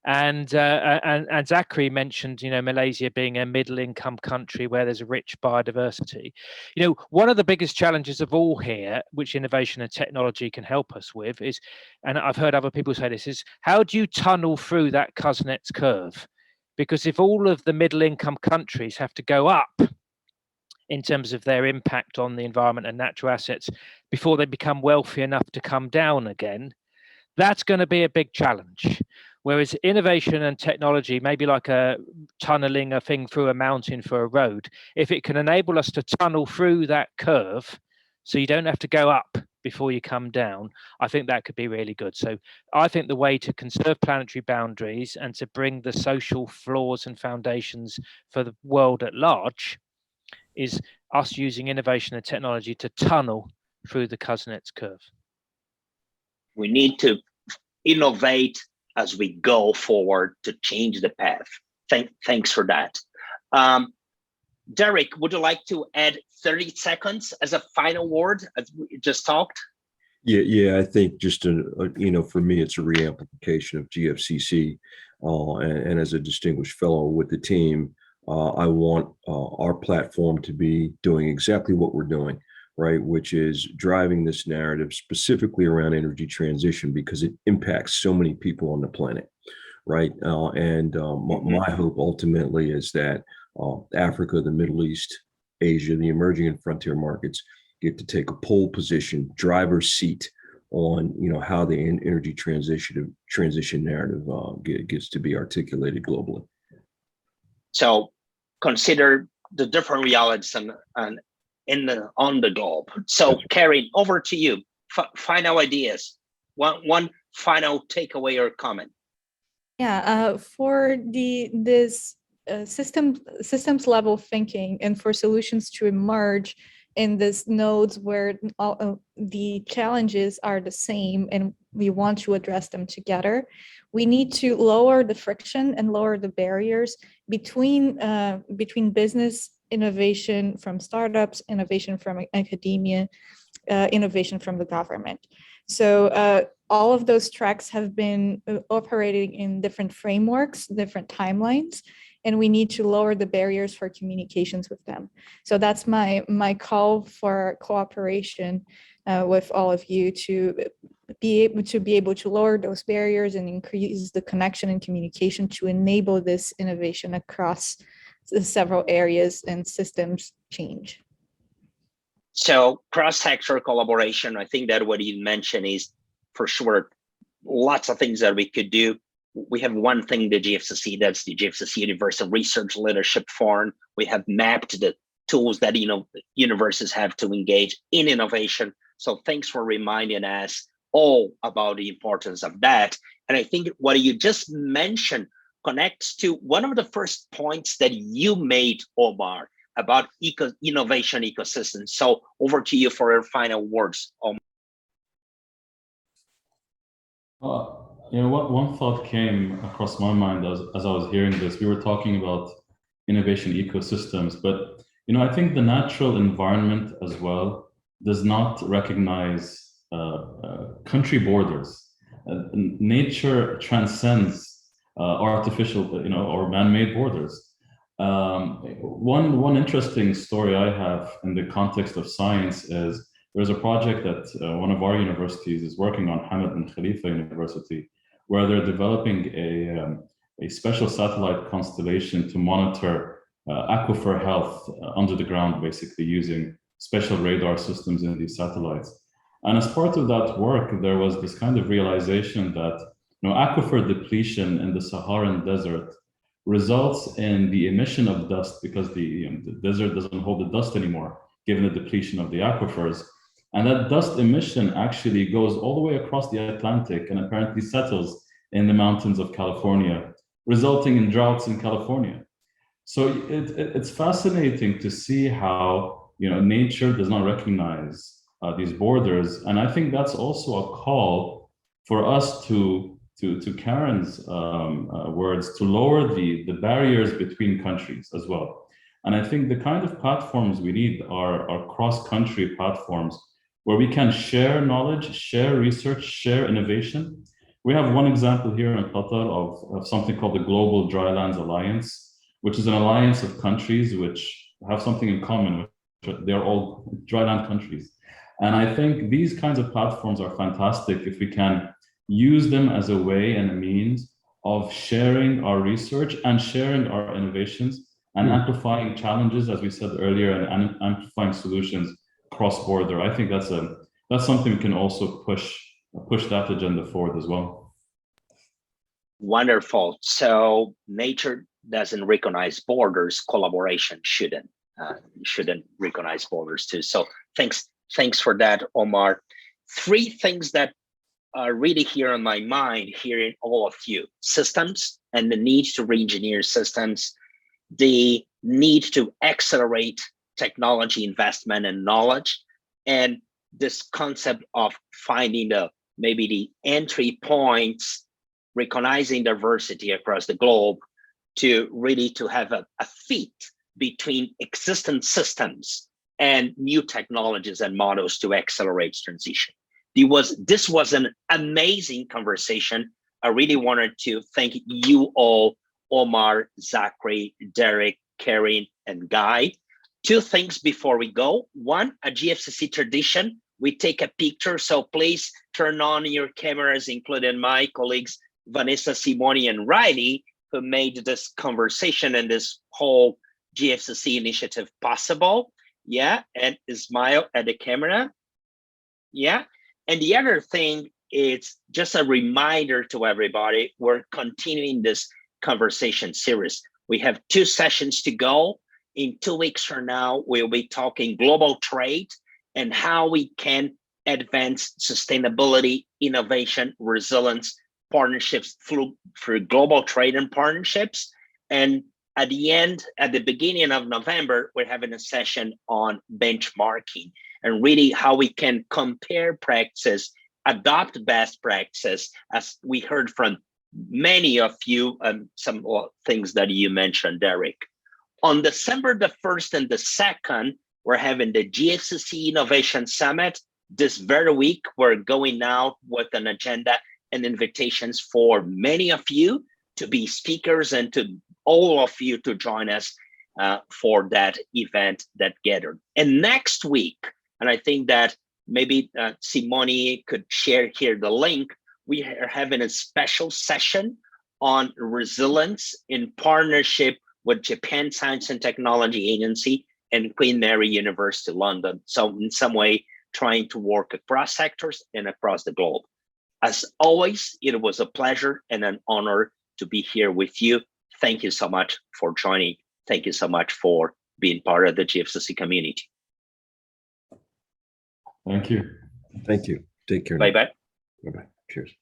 And Zachary mentioned, you know, Malaysia being a middle-income country where there's a rich biodiversity. You know, one of the biggest challenges of all here, which innovation and technology can help us with, is, and I've heard other people say this, is how do you tunnel through that Kuznets curve? Because if all of the middle-income countries have to go up in terms of their impact on the environment and natural assets before they become wealthy enough to come down again, that's going to be a big challenge. Whereas innovation and technology, maybe like a tunneling a thing through a mountain for a road, if it can enable us to tunnel through that curve so you don't have to go up before you come down, I think that could be really good. So I think the way to conserve planetary boundaries and to bring the social floors and foundations for the world at large is us using innovation and technology to tunnel through the Kuznets curve. We need to innovate as we go forward to change the path. Thanks for that. Derek, would you like to add 30 seconds as a final word as we just talked? Yeah, I think just for me, it's a reamplification of GFCC, and as a distinguished fellow with the team, I want our platform to be doing exactly what we're doing, right? Which is driving this narrative specifically around energy transition because it impacts so many people on the planet, right? My hope ultimately is that Africa, the Middle East, Asia, the emerging and frontier markets get to take a pole position, driver's seat on how the energy transition narrative gets to be articulated globally. So consider the different realities on the globe. So Karen, over to you. Final ideas. One final takeaway or comment. Yeah, for this systems level thinking and for solutions to emerge in these nodes where the challenges are the same and we want to address them together, we need to lower the friction and lower the barriers between business innovation from startups, innovation from academia, innovation from the government. So all of those tracks have been operating in different frameworks, different timelines, and we need to lower the barriers for communications with them. So that's my call for cooperation with all of you to be able to lower those barriers and increase the connection and communication to enable this innovation across the several areas and systems change. So cross-sector collaboration, I think that what you mentioned is for sure lots of things that we could do. We have one thing, the GFCC, that's the GFCC Universal Research Leadership Forum. We have mapped the tools that universities have to engage in innovation. So thanks for reminding us all about the importance of that. And I think what you just mentioned connects to one of the first points that you made, Omar, about innovation ecosystems. So over to you for your final words, Omar. One thought came across my mind as I was hearing this. We were talking about innovation ecosystems, but I think the natural environment as well does not recognize country borders. Nature transcends artificial, or man-made borders. One interesting story I have in the context of science is there's a project that one of our universities is working on, Hamad bin Khalifa University, where they're developing a special satellite constellation to monitor aquifer health under the ground, basically using special radar systems in these satellites. And as part of that work, there was this kind of realization that aquifer depletion in the Saharan desert results in the emission of dust because the desert doesn't hold the dust anymore, given the depletion of the aquifers. And that dust emission actually goes all the way across the Atlantic and apparently settles in the mountains of California, resulting in droughts in California. So it's fascinating to see how nature does not recognize these borders, and I think that's also a call for us to Karen's words, to lower the barriers between countries as well. And I think the kind of platforms we need are cross-country platforms where we can share knowledge, share research, share innovation. We have one example here in Qatar of something called the Global Drylands Alliance, which is an alliance of countries which have something in common. They're all dryland countries. And I think these kinds of platforms are fantastic if we can use them as a way and a means of sharing our research and sharing our innovations and amplifying challenges, as we said earlier, and amplifying solutions cross-border. I think that's something we can also push that agenda forward as well. Wonderful. So nature doesn't recognize borders. Collaboration shouldn't recognize borders too. So thanks for that, Omar. Three things that are really here on my mind, hearing all of you: systems and the need to re-engineer systems, the need to accelerate technology investment and knowledge, and this concept of finding maybe the entry points, recognizing diversity across the globe to really to have a fit between existing systems and new technologies and models to accelerate transition. This was an amazing conversation. I really wanted to thank you all, Omar, Zachary, Derek, Karen, and Guy. Two things before we go. One, a GFCC tradition, we take a picture, so please turn on your cameras, including my colleagues, Vanessa, Simone, and Riley, who made this conversation and this whole GFCC initiative possible. Yeah, and smile at the camera. Yeah, and the other thing, it's just a reminder to everybody, we're continuing this conversation series. We have 2 sessions to go. In 2 weeks from now, we'll be talking global trade and how we can advance sustainability, innovation, resilience, partnerships through global trade and partnerships. And at the beginning of November, we're having a session on benchmarking and really how we can compare practices, adopt best practices, as we heard from many of you, some things that you mentioned, Derek. On December the 1st and the 2nd, we're having the GFCC Innovation Summit. This very week, we're going out with an agenda and invitations for many of you to be speakers and to all of you to join us for that event that gathered. And next week, and I think that maybe Simone could share here the link, we are having a special session on resilience in partnership with Japan Science and Technology Agency and Queen Mary University London. So in some way, trying to work across sectors and across the globe. As always, it was a pleasure and an honor to be here with you. Thank you so much for joining. Thank you so much for being part of the GFCC community. Thank you. Thank you. Take care. Bye-bye. Bye-bye. Cheers.